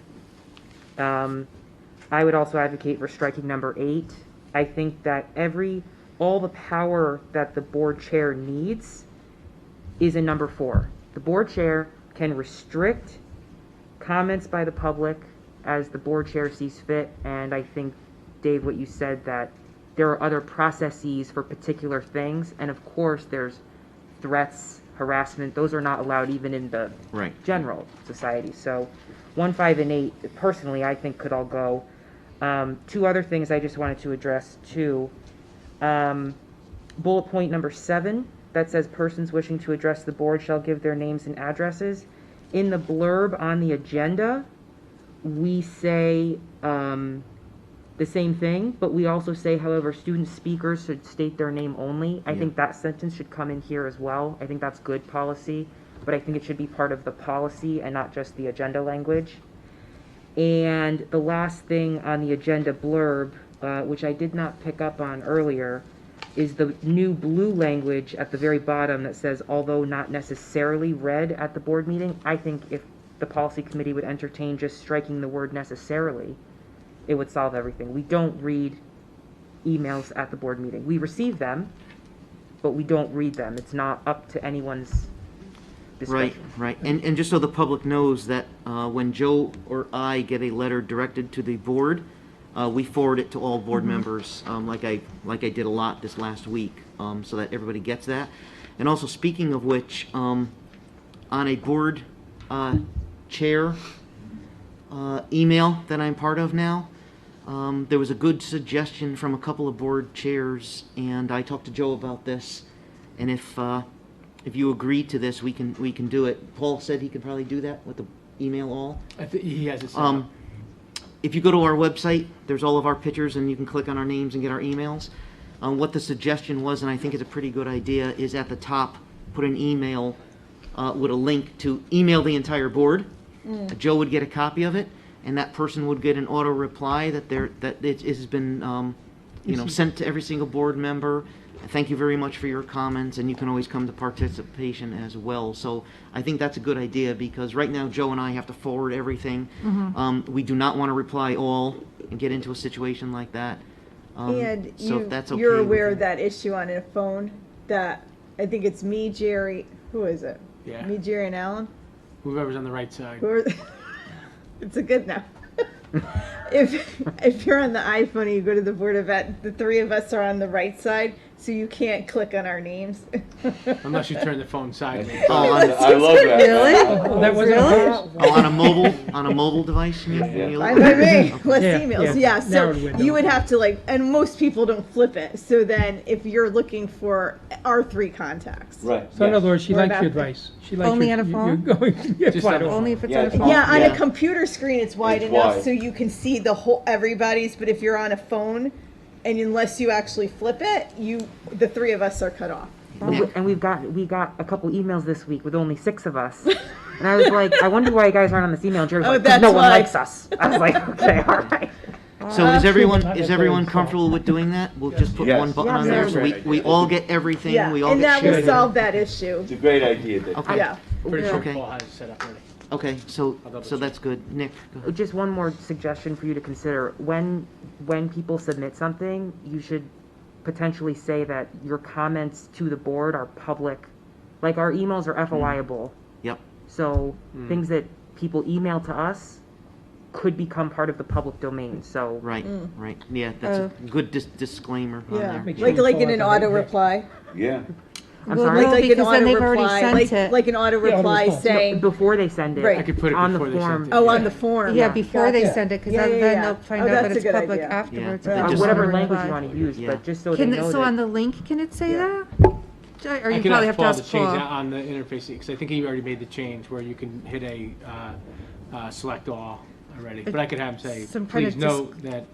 I would also advocate for striking number 8. I think that all the power that the board chair needs is in number 4. The board chair can restrict comments by the public as the board chair sees fit, and I think, Dave, what you said, that there are other processes for particular things, and of course, there's threats, harassment, those are not allowed even in the Right. general society. So 1, 5, and 8, personally, I think could all go. 2 other things I just wanted to address too. Bullet point number 7, that says persons wishing to address the board shall give their names and addresses. In the blurb on the agenda, we say the same thing, but we also say, however, student speakers should state their name only. I think that sentence should come in here as well. I think that's good policy, but I think it should be part of the policy and not just the agenda language. And the last thing on the agenda blurb, which I did not pick up on earlier, is the new blue language at the very bottom that says, although not necessarily read at the board meeting. I think if the policy committee would entertain just striking the word necessarily, it would solve everything. We don't read emails at the board meeting. We receive them, but we don't read them. It's not up to anyone's discretion. Right. And just so the public knows that when Joe or I get a letter directed to the board, we forward it to all board members, like I did a lot this last week, so that everybody gets that. And also, speaking of which, on a board chair email that I'm part of now, there was a good suggestion from a couple of board chairs, and I talked to Joe about this. And if you agree to this, we can do it. Paul said he could probably do that with the email all. I think he has it set up. If you go to our website, there's all of our pictures, and you can click on our names and get our emails. What the suggestion was, and I think it's a pretty good idea, is at the top, put an email with a link to email the entire board. Joe would get a copy of it, and that person would get an auto reply that it has been sent to every single board member. Thank you very much for your comments, and you can always come to participation as well. So I think that's a good idea, because right now Joe and I have to forward everything. We do not want to reply all and get into a situation like that. And so if that's okay you're with aware you. of that issue on a phone that, I think it's me, Jerry, who is it? Yeah. Me, Jerry, and Alan? Whoever's on the right side. It's a good now. If you're on the iPhone and you go to the Board of Ed, the 3 of us are on the right side, so you can't click on our names. Unless you turn the phone sideways. I love that. Really? Oh, that wasn't Really? On a mobile device, you mean? You Fine by me. Less Yeah, emails. yeah. Yeah, so Narrowed window. you would have to and most people don't flip it. So then if you're looking for our 3 contacts. Right. So in other words, she Or likes that your thing. advice. She likes Only your, on a phone? You're going, yeah, Just fine. on a phone. Only if it's Yeah, on a it's phone? Yeah, on Yeah. a computer screen, it's wide It's enough wide. so you can see the whole everybody's. But if you're on a phone, and unless you actually flip it, the 3 of us are cut off. And we got a couple emails this week with only 6 of us. And I was like, I wonder why you guys aren't on this email. And Jerry's Oh, like, 'cause that's no one why. likes us. I was like, okay, all right. So is everyone Not everyone necessarily comfortable with doing that? We'll just put Yes. one button Yeah, on there, that's so a great we idea. all get everything. Yeah, We all and get that will shared. solve that issue. It's a great idea, Dick. Okay. Yeah. Pretty sure Okay. Paul has it set up already. Okay, so I'll double so check. that's good. Nick, go ahead. Just one more suggestion for you to consider. When people submit something, you should potentially say that your comments to the board are public. Like our emails are FOIable. Yep. So things that people email to us could become part of the public domain. So Right, right. Yeah, that's a good disclaimer on Yeah, there. Make sure like you like fill in out an the auto right reply. Yeah. I'm Well, sorry. no, Like an because then auto they've already reply, sent it. like an auto Yeah, auto reply response. saying, Before they send it, Right. I could put it on the before they form. sent it. oh, on the form. Yeah, before they Gotcha. send it, because Yeah, then yeah, yeah. they'll find Oh, out that's that a it's good public idea. afterwards. Yeah. and Just- whatever they'll language reply. you want to use, Yeah. but just so they know So that. on the link, can it say Yeah. that? Or I you could probably ask have to Paul to ask change Paul. that on the interface, because I think he already made the change where you can hit a select all already. But I could have him say, Some kind please of note that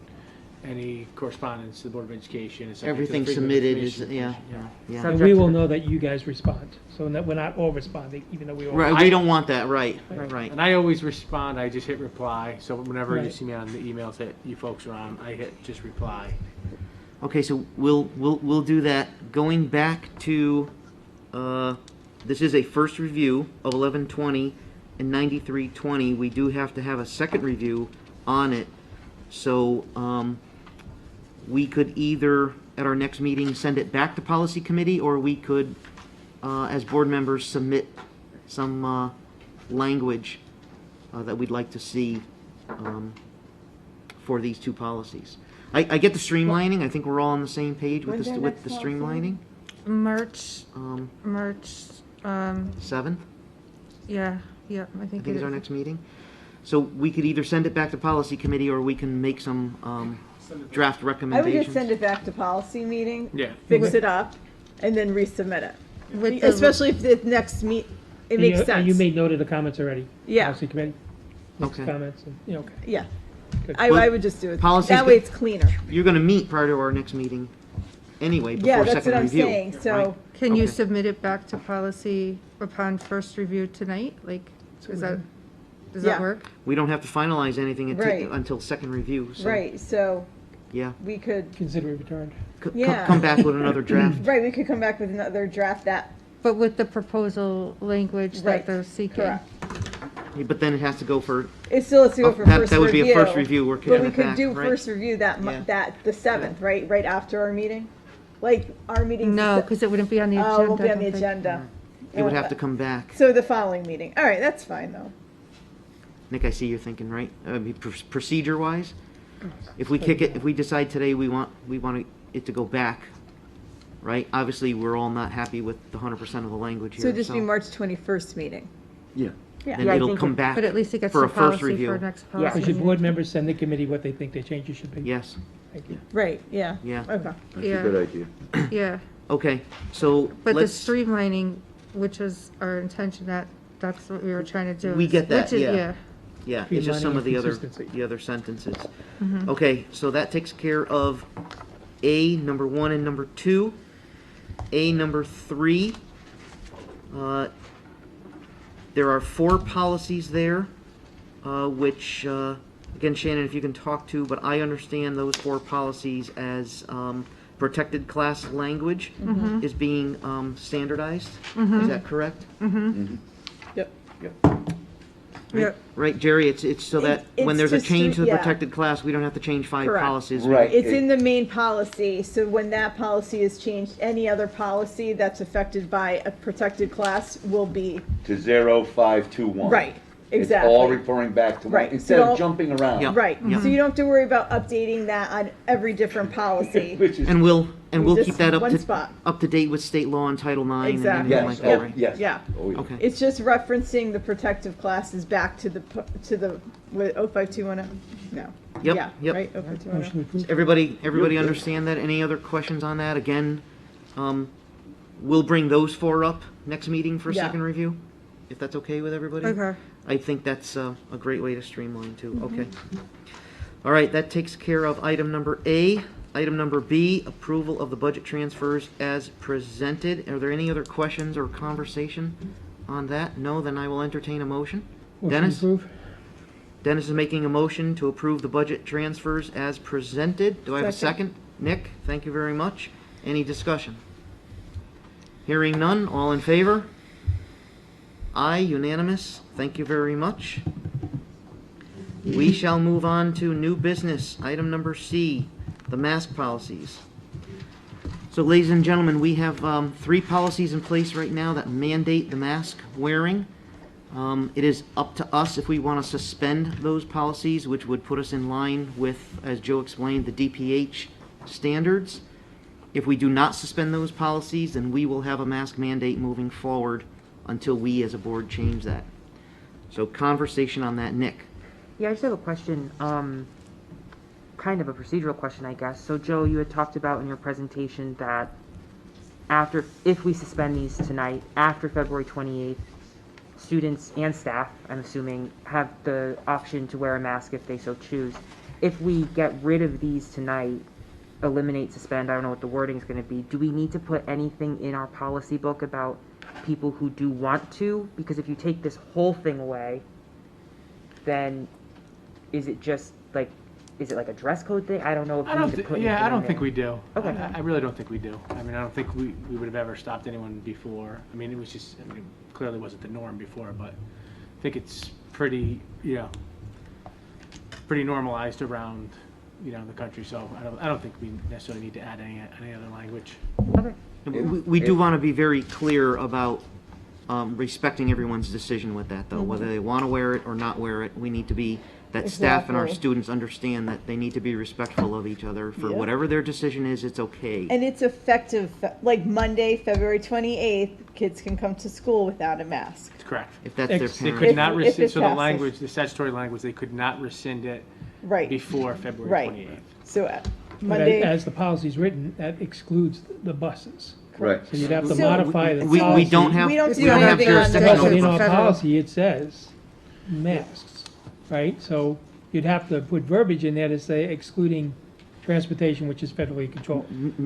any correspondence to the Board of Education is subject to the Everything Freedom of submitted is, Information yeah, Commission. yeah. Subject And we to will the- know that you guys respond, so that we're not all responding, even though we all. Right, we don't want that, right, right. And I always respond, I just hit reply, so whenever you Right. see me on the emails that you folks are on, I hit just reply. Okay, so we'll do that. Going back to, this is a first review of 1120 and 9320. We do have to have a second review on it. So we could either, at our next meeting, send it back to policy committee, or we could, as board members, submit some language that we'd like to see for these two policies. I get the streamlining. I think we're all on the same page with When's the, our with next the policy streamlining. March, Um, March, 7th, yeah, I I think think it is our is. next meeting. So we could either send it back to policy committee or we can make some draft I would recommendations. just send it back to policy meeting. Yeah. Fix it up, and then resubmit it. With the- Especially if the next it makes sense. And you made note of the comments already? Yeah. Policy committee? Nick's Okay. comments, and, yeah, okay. Yeah. Good. I would just do it. Policy's That way good. it's cleaner. You're gonna meet prior to our next meeting anyway, Yeah, before that's second what I'm review. saying, so. right? Can you Okay. submit it back to policy upon first review tonight? Like, does that Yeah. work? We don't have to finalize anything Right. until second review, so. Right, so Yeah. we could, Consider it returned. Yeah. Come back with another draft. right, we could come back with another draft that, But with the proposal language Right, that they're seeking? correct. But then it has to go for, It still has to go Oh, for that- first that would be a review. first review, we're kicking But we it could back, do right? first review Yeah. the 7th, right? Right after our meeting? Like, our meeting's. No, because it wouldn't be on the agenda. Oh, it won't be I on the don't think. agenda. it would have to come back. So the following meeting. All right, that's fine, though. Nick, I see you're thinking, right? Procedure-wise, if we kick it, if we decide today we want it to go back, right? Obviously, we're all not happy with the 100% of the language here. So just be March 21st meeting. Yeah. Yeah. Then Yeah, I it'll think come it- back But at least it gets for to a first policy review. for next Yeah. policy. So should meeting. board members send the committee what they think their changes should be? Yes, Thank you. Right, yeah. yeah. Okay. That's Yeah. a good idea. Yeah, Okay, so but the let's, streamlining, which was our intention, that's what we were trying to do. We get that, Which is- yeah. yeah, it's just some Streamlining of the and other, consistency. sentences. Mhm. Okay, so that takes care of A, number 1 and number 2. A, number 3. There are 4 policies there, which, again, Shannon, if you can talk to, but I understand those 4 policies as protected class language Mhm. is being standardized. Mhm. Is that correct? Mm-hmm. Yep. Yep. Right, Jerry, it's so that when it's there's a just change to the yeah. protected class, we don't have to change 5 Correct. policies. Right. It's in the main policy, so when that policy is changed, any other policy that's affected by a protected class will be, To 0521. right, It's exactly. all referring back to one, Right. instead So of don't- jumping around. Yeah. Right, Yeah. so you don't have to worry about updating that on every different policy. Which is. And we'll Just keep that one spot. up to date with state law and Title IX and Exactly. anything Yes, like that, oh, right? yes. Yeah. Oh, yeah. Okay. It's just referencing the protective classes back to the, what, 05210? No. Yep, Yeah, yep. right, 05210. Motion approved. Everybody Yep. understand that? Any other questions on that? Again, we'll bring those 4 up next meeting for Yeah. second review, if that's okay with everybody? Okay. I think that's a great way to streamline too. Okay. All right, that takes care of item number A. Item number B, approval of the budget transfers as presented. Are there any other questions or conversation on that? No, then I will entertain a motion. Motion Dennis? approved. Dennis is making a motion to approve the budget transfers as presented. Do I have a second? Nick, thank you very much. Any discussion? Hearing none, all in favor? Aye, unanimous. Thank you very much. We shall move on to new business. Item number C, the mask policies. So ladies and gentlemen, we have 3 policies in place right now that mandate the mask wearing. It is up to us if we want to suspend those policies, which would put us in line with, as Joe explained, the DPH standards. If we do not suspend those policies, then we will have a mask mandate moving forward until we as a board change that. So conversation on that, Nick. Yeah, I just have a question, kind of a procedural question, I guess. So Joe, you had talked about in your presentation that if we suspend these tonight, after February 28th, students and staff, I'm assuming, have the option to wear a mask if they so choose. If we get rid of these tonight, eliminate, suspend, I don't know what the wording's gonna be, do we need to put anything in our policy book about people who do want to? Because if you take this whole thing away, then is it just like, is it like a dress code thing? I don't know if I we don't need to think, put yeah, anything I in don't think there. we do. Okay. I really don't think we do. I mean, I don't think we would have ever stopped anyone before. I mean, it was just, I mean, it clearly wasn't the norm before, but I think it's pretty, pretty normalized around, the country. So I don't think we necessarily need to add any other language. Okay. We do want to be very clear about respecting everyone's decision with that, though. Whether they want to wear it or not wear it, we need to be, that staff and our Exactly. students understand that they need to be respectful of each other. For Yeah. whatever their decision is, it's okay. And it's effective, like Monday, February 28th, kids can come to school without a mask. Correct. If that's their They parent. could not If rescind, it so the passes. language, the statutory language, they could not rescind it Right. before February Right. 28th. So But Monday, as the policy's written, that excludes the buses. Right. So you'd have to So- modify the We policy. don't have, We don't do we don't have anything on jurisdiction But over in our buses. Federal. policy, it says masks, right? So you'd have to put verbiage in there to say excluding transportation, which is federally controlled.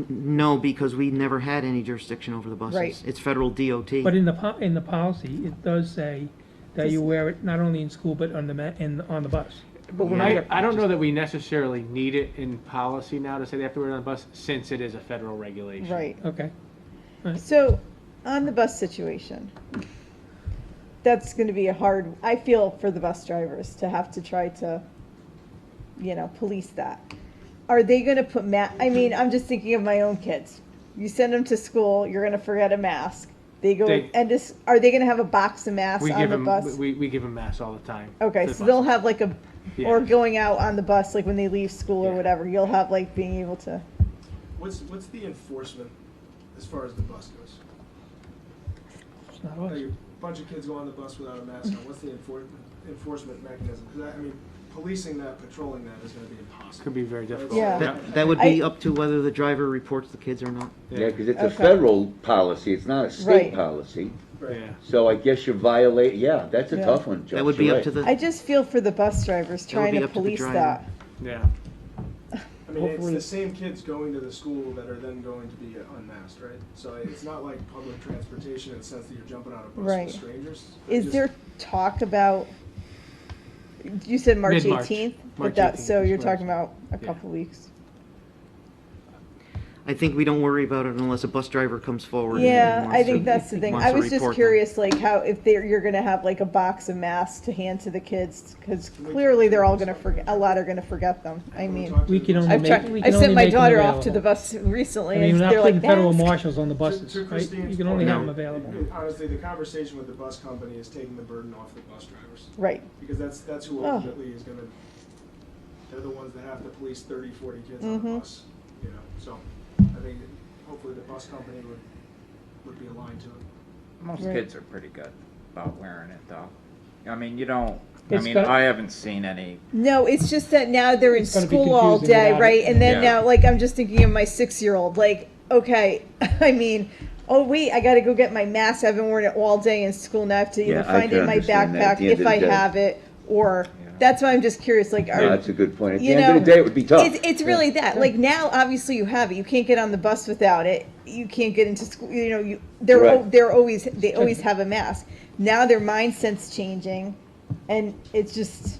No, because we never had any jurisdiction over the buses. Right. It's federal DOT. But in the policy, it does say that you wear it not only in school, but on the bus. But we're I, not, I don't know that we necessarily need it in policy now to say they have to wear it on the bus, since it is a federal regulation. right. Okay. So, on the bus situation, that's gonna be a hard, I feel for the bus drivers to have to try to, police that. Are they gonna put I mean, I'm just thinking of my own kids. You send them to school, you're gonna forget a mask. They go, are they gonna have a box of masks We on give the them, bus? we give them masks all the time. Okay, for the so they'll buses. have like Yeah. or going out on the bus, like when they leave school or Yeah. whatever, you'll have like being able to, What's the enforcement as far as the bus goes? It's not Like, us. a bunch of kids go on the bus without a mask on, what's the enforcement mechanism? Because I mean, policing that, patrolling that is gonna be impossible. Could be very difficult. Yeah. That would be up to whether the driver reports the kids or not. Yeah, because it's a Okay. federal policy, it's not a state Right. policy. Right. Yeah. So I guess you're violating, yeah, that's a Yeah. tough one, Joe. That would be You're up to right. the, I just feel for the bus drivers That would trying be to up to the police driver. that. Yeah. I mean, it's Hopefully- the same kids going to the school that are then going to be unmasked, right? So it's not like public transportation in the sense that you're jumping on a bus Right. with strangers. Is there talk about, you said March Mid-March. 18th? March But that, 18th so is you're when talking it's- about a yeah. couple weeks. I think we don't worry about it unless a bus driver comes forward. Yeah, and I wants think to- that's the thing. wants I to was just report them. curious, like how, if you're gonna have like a box of masks to hand to the kids, because clearly they're all gonna forget, a lot are gonna forget them. I mean, We can only I've make, tried, we I've can sent only my make them daughter off to the available. bus recently, I mean, and we're not they're like, putting federal "Masks." marshals on the buses, To right? Christine's You can only point, have them available. Honestly, the conversation with the bus company is taking the burden off the bus drivers. Right. Because that's who Oh. ultimately is gonna, they're the ones that have to police 30, 40 kids on the Mhm. bus, so I think that hopefully the bus company would be aligned to it. Most Right. kids are pretty good about wearing it, though. I mean, you don't, It's got- I haven't seen any. No, it's just that now they're in It's gonna be school all confusing day, without right? it. And then Yeah. now, like, I'm just thinking of my 6-year-old, like, okay, I mean, oh wait, I gotta go get my mask, I haven't worn it all day in school, now I have to Yeah, either I find can it in my understand that at backpack the end if of the I day. have it, or, Yeah. that's why I'm just curious, like, No, are, that's a good point. At the you end of the know, day, it would be tough. it's really that, like, now, obviously you have it, you can't get on the bus without it, you can't get into school, Right. they always have a mask. Now their mindset's changing, and it's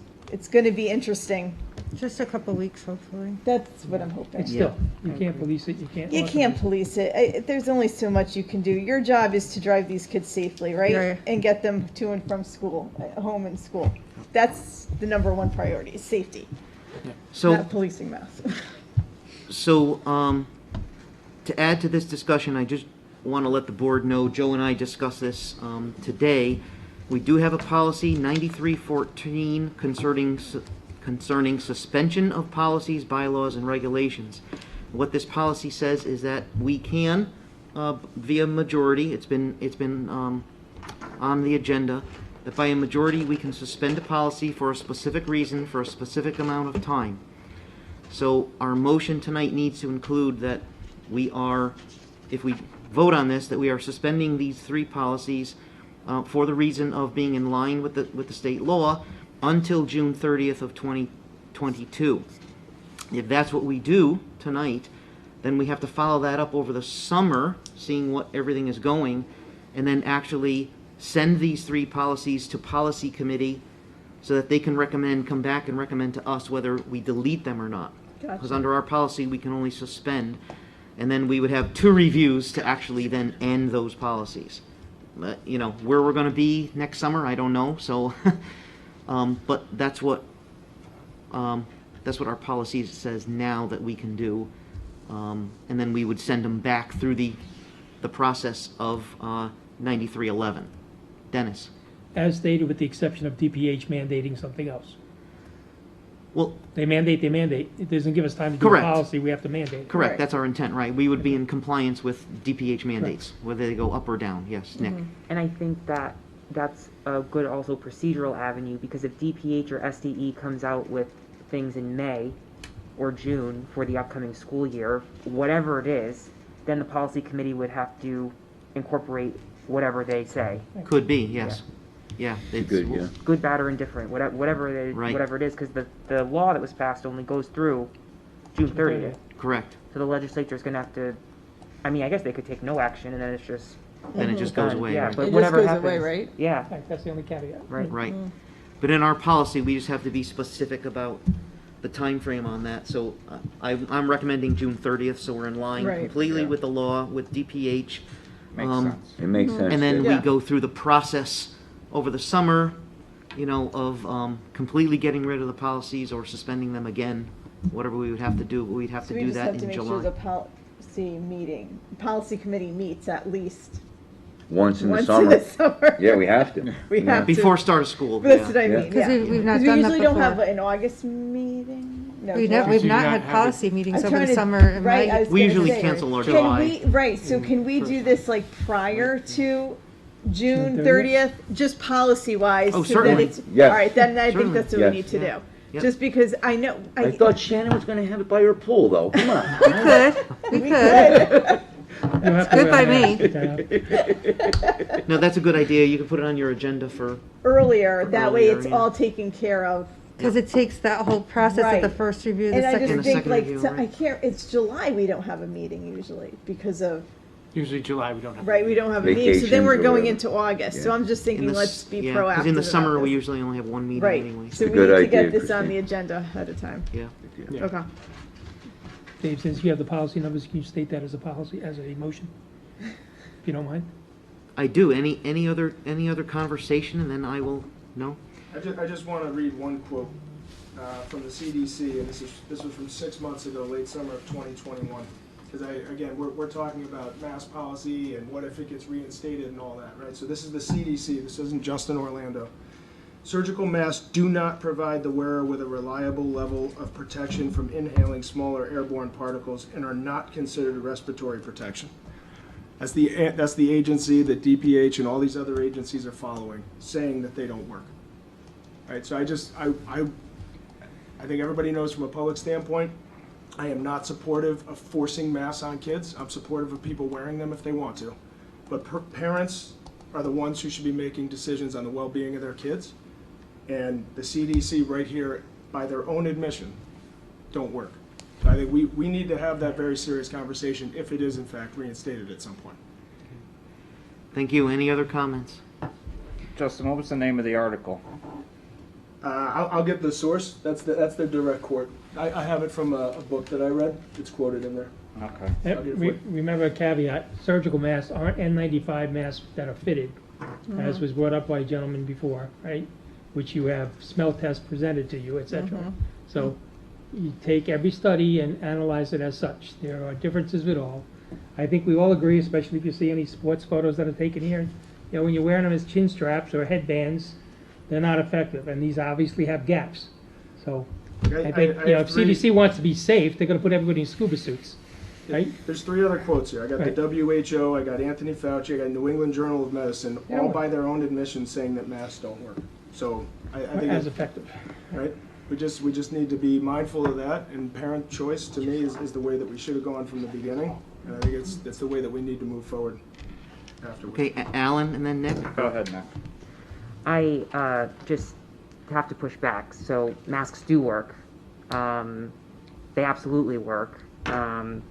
gonna be interesting. Just a couple weeks, hopefully. That's what I'm hoping. It's still, you can't police it, you can't. You can't police it. There's only so much you can do. Your job is to drive these kids safely, right? Right. And get them to and from school, home and school. That's the number one priority, is safety, So, not policing masks. to add to this discussion, I just want to let the board know, Joe and I discussed this today. We do have a policy, 9314, concerning suspension of policies, bylaws, and regulations. What this policy says is that we can, via majority, it's been on the agenda, that by a majority we can suspend a policy for a specific reason, for a specific amount of time. So our motion tonight needs to include that we are, if we vote on this, that we are suspending these 3 policies for the reason of being in line with the state law until June 30th of 2022. If that's what we do tonight, then we have to follow that up over the summer, seeing what everything is going, and then actually send these 3 policies to policy committee so that they can come back and recommend to us whether we delete them or not. Because under our policy, we can only suspend, and then we would have 2 reviews to actually then end those policies. But, where we're going to be next summer, I don't know. So, but that's what our policy says now that we can do, and then we would send them back through the process of 9311. Dennis? As stated, with the exception of DPH mandating something else. Well, They mandate, It doesn't give us time to do a Correct. policy, we have to mandate. correct, Right. that's our intent, right? We would be in compliance with DPH mandates, whether they go up or down. Yes, Nick? And I think that that's a good also procedural avenue, because if DPH or SDE comes out with things in May or June for the upcoming school year, whatever it is, then the policy committee would have to incorporate whatever they say. Could be, yes. Yeah. it's- Good, yeah. Good, bad, or indifferent, whatever Right. whatever it is, because the law that was passed only goes through June 30th. Correct. So the legislature's gonna have to, I mean, I guess they could take no action and then it's just Then it just goes done. away, Yeah, right? but It just whatever goes happens. away, right? Yeah, Right, that's the only caveat. right. Right. But in our policy, we just have to be specific about the time frame on that. So I'm recommending June 30th, so we're in line Right. completely Yeah. with the law, with DPH. Makes Um, sense. It makes sense. And then Dave. we Yeah. go through the process over the summer, of completely getting rid of the policies or suspending them again, whatever we would have to do. We'd have So to we do just that have to in make sure July. the policy committee meets at least Once in the once summer. in the summer. Yeah, we have to. We Yeah. have to. Before start of school. That's yeah. what I Yeah. mean, 'Cause yeah. we've not We done that usually don't have before. an August meeting. No, We July. never- We've you not not had have policy it- meetings I'm over trying the to- summer. and right, my- I was We gonna usually say, cancel our Can July. we, right, so can we do this like prior to June 30th? 30th, just policy-wise? Oh, so that certainly. it's- Yes. All right, then I think Certainly. that's what we Yes. need to do. Yeah. Yep. Just because I know, I thought Shannon was gonna have it by her pool, though. Come on. We could, we we could. could. You'll have to Good wear by a mask. No, that's a good idea. You can put it on your agenda for, Earlier, that way Earlier, it's yeah. all taken care of. Because it takes that whole process of the Right. first review, the And I second. just And the think second like, review, so- right. I can't, it's July, we don't have a meeting usually because of, Usually July, we don't have. right, we don't have a meeting. So then Vacations we're or going whatever. into August. So Yeah. I'm just thinking, let's be yeah, proactive. because in the about summer, we this. usually only have one meeting Right, anyway. so a we good need to get idea, this on Christine. the agenda ahead of time. Yeah. Okay. Dave, since you have the policy numbers, can you state that as a policy, as a motion? If you don't mind? I do. Any other conversation, and then I will, no? I just want to read one quote from the CDC, and this was from 6 months ago, late summer of 2021. Because again, we're talking about mask policy and what if it gets reinstated and all that, right? So this is the CDC. This isn't Justin Orlando. Surgical masks do not provide the wearer with a reliable level of protection from inhaling smaller airborne particles and are not considered respiratory protection. That's the agency that DPH and all these other agencies are following, saying that they don't work. Right, so I think everybody knows from a public standpoint, I am not supportive of forcing masks on kids. I'm supportive of people wearing them if they want to. But parents are the ones who should be making decisions on the well-being of their kids. And the CDC right here, by their own admission, don't work. So I think we need to have that very serious conversation if it is in fact reinstated at some point. Thank you. Any other comments? Justin, what was the name of the article? I'll get the source. That's the direct quote. I have it from a book that I read. It's quoted in there. Okay. Remember a caveat, surgical masks aren't N95 masks that are fitted, as was brought up by a gentleman before, right? Which you have smell tests presented to you, et cetera. So you take every study and analyze it as such. There are differences with all. I think we all agree, especially if you see any sports photos that are taken here, when you're wearing them as chin straps or headbands, they're not effective, and these obviously have gaps. So I think, if CDC wants to be safe, they're gonna put everybody in scuba suits, right? There's 3 other quotes here. I got Right. the WHO, I got Anthony Fauci, I got New England Journal of Medicine, Yeah. all by their own admission saying that masks don't work. So I think As effective. right? We just need to be mindful of that, and parent choice to me is the way that we should have gone from the beginning. And I think it's the way that we need to move forward afterwards. Okay, Alan, and then Nick. Go ahead, Nick. I just have to push back. So masks do work. They absolutely work. I'm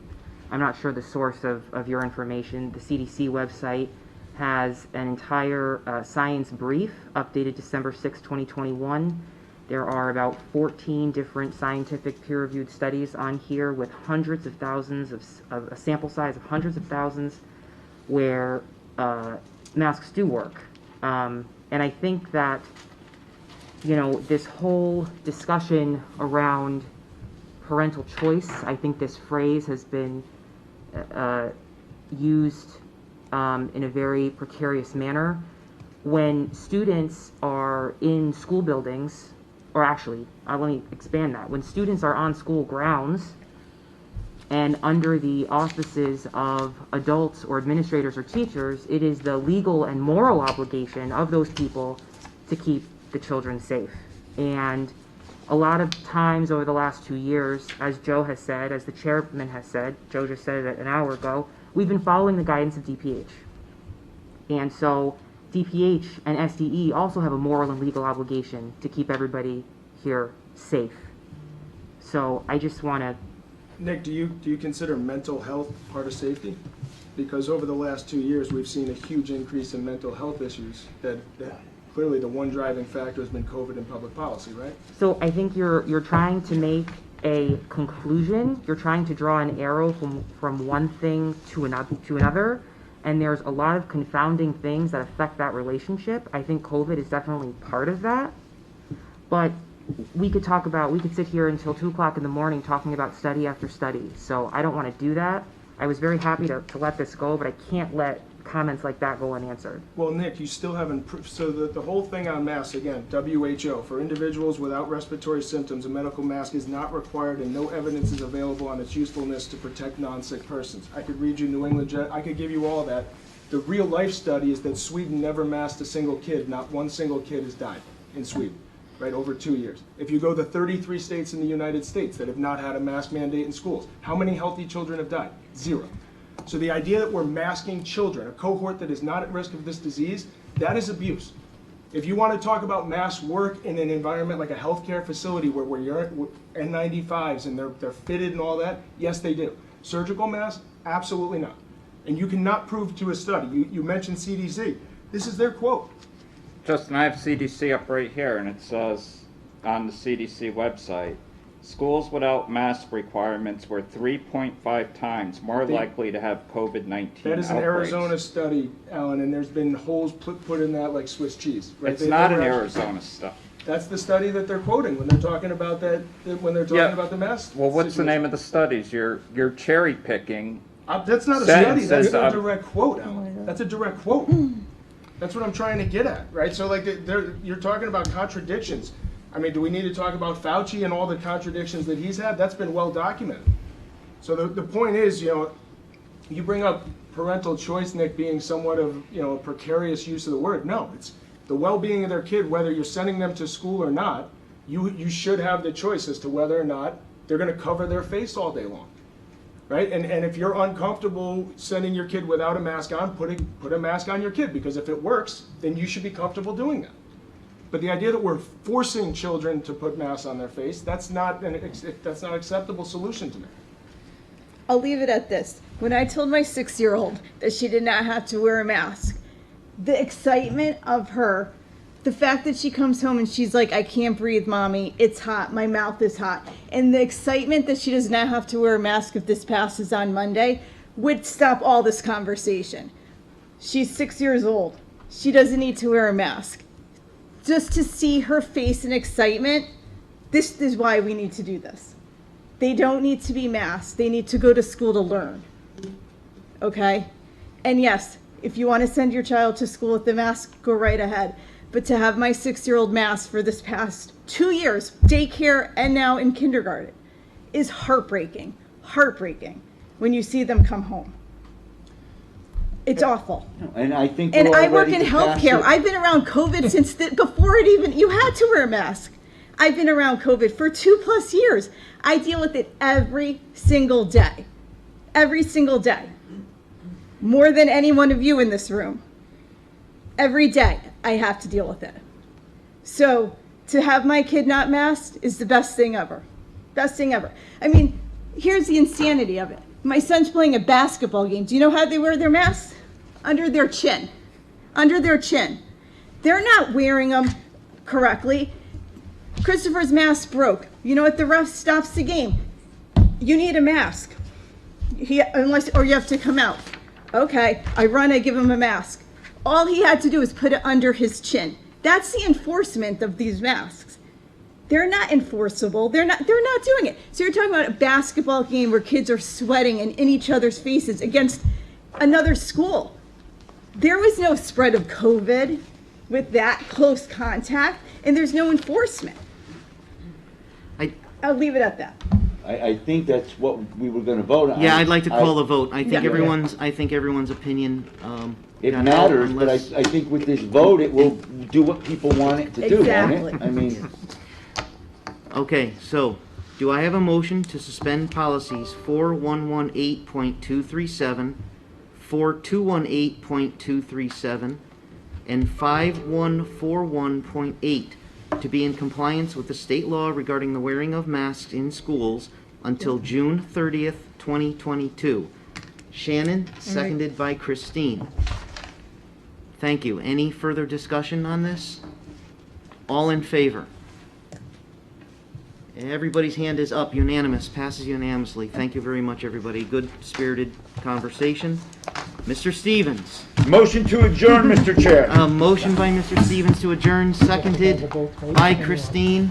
not sure the source of your information. The CDC website has an entire science brief updated December 6, 2021. There are about 14 different scientific peer-reviewed studies on here with hundreds of thousands of a sample size of hundreds of thousands where masks do work. And I think that, this whole discussion around parental choice, I think this phrase has been used in a very precarious manner. when students are in school buildings, or actually, let me expand that. When students are on school grounds and under the auspices of adults or administrators or teachers, it is the legal and moral obligation of those people to keep the children safe. And a lot of times over the last 2 years, as Joe has said, as the chairman has said, Joe just said it an hour ago, we've been following the guidance of DPH. And so DPH and SDE also have a moral and legal obligation to keep everybody here safe. So I just want to... Nick, do you consider mental health part of safety? Because over the last 2 years, we've seen a huge increase in mental health issues that clearly the one driving factor has been COVID and public policy, right? So I think you're trying to make a conclusion. You're trying to draw an arrow from one thing to another, and there's a lot of confounding things that affect that relationship. I think COVID is definitely part of that, but we could sit here until 2 o'clock in the morning talking about study after study. So I don't want to do that. I was very happy to let this go, but I can't let comments like that go unanswered. Well, Nick, you still haven't, so the whole thing on masks, again, WHO, for individuals without respiratory symptoms, a medical mask is not required and no evidence is available on its usefulness to protect non-sick persons. I could read you New England, I could give you all that. The real life study is that Sweden never masked a single kid. Not one single kid has died in Sweden, right, over 2 years. If you go to 33 states in the United States that have not had a mask mandate in schools, how many healthy children have died? 0. So the idea that we're masking children, a cohort that is not at risk of this disease, that is abuse. If you want to talk about mask work in an environment like a healthcare facility where you're N95s and they're fitted and all that, yes, they do. Surgical masks, absolutely not. And you cannot prove to a study. You mentioned CDC. This is their quote. Justin, I have CDC up right here, and it says on the CDC website, schools without mask requirements were 3.5 times more likely to have COVID-19 That is an outbreaks. Arizona study, Alan, and there's been holes put in that like Swiss cheese. Right? It's not an Arizona stuff. That's the study that they're quoting when they're talking about that. When they're talking about the mask. Well, what's the name of the studies? You're cherry picking. That's not a study. That's a direct quote, Alan. That's a direct quote. That's what I'm trying to get at, right? So like, you're talking about contradictions. I mean, do we need to talk about Fauci and all the contradictions that he's had? That's been well documented. So the point is, you bring up parental choice, Nick, being somewhat of, a precarious use of the word. No, it's the well-being of their kid, whether you're sending them to school or not. You should have the choice as to whether or not they're going to cover their face all day long, right? And if you're uncomfortable sending your kid without a mask on, put a mask on your kid, because if it works, then you should be comfortable doing that. But the idea that we're forcing children to put masks on their face, that's not an acceptable solution to me. I'll leave it at this. When I told my 6-year-old that she did not have to wear a mask, the excitement of her, the fact that she comes home and she's like, I can't breathe, Mommy, it's hot, my mouth is hot, and the excitement that she does not have to wear a mask if this passes on Monday would stop all this conversation. She's 6 years old. She doesn't need to wear a mask. Just to see her face and excitement, this is why we need to do this. They don't need to be masked. They need to go to school to learn. Okay? And yes, if you want to send your child to school with the mask, go right ahead. But to have my 6-year-old masked for this past 2 years, daycare and now in kindergarten, is heartbreaking. Heartbreaking when you see them come home. It's awful. And I think And we're I all work ready in to pass healthcare. it. I've been around COVID since before it even, you had to wear a mask. I've been around COVID for 2+ years. I deal with it every single day. Every single day. More than any one of you in this room. Every day I have to deal with it. So to have my kid not masked is the best thing ever. Best thing ever. I mean, here's the insanity of it. My son's playing a basketball game. Do you know how they wear their masks? Under their chin. Under their chin. They're not wearing them correctly. Christopher's mask broke. You know what? The ref stops the game. You need a mask. Or you have to come out. Okay, I run, I give him a mask. All he had to do is put it under his chin. That's the enforcement of these masks. They're not enforceable. They're not doing it. So you're talking about a basketball game where kids are sweating and in each other's faces against another school. There was no spread of COVID with that close contact, and there's no enforcement. I'll leave it at that. I think that's what we were gonna vote on. Yeah, I'd like to call a vote. I think Yeah. everyone's opinion, It got out matters, but unless- I think with this vote, it will do what people want it to do, won't Exactly. it? I mean, Okay, so, do I have a motion to suspend policies 4118.237, 4218.237, and 5141.8 to be in compliance with the state law regarding the wearing of masks in schools until June 30th, 2022. Shannon, seconded by Christine. Thank you. Any further discussion on this? All in favor? Everybody's hand is up, unanimous, passes unanimously. Thank you very much, everybody. Good spirited conversation. Mr. Stevens. motion to adjourn, Mr. Chair. A motion by Mr. Stevens to adjourn, seconded by Christine.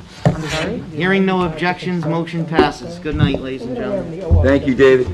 Hearing no objections, motion passes. Good night, ladies and gentlemen. Thank you, David.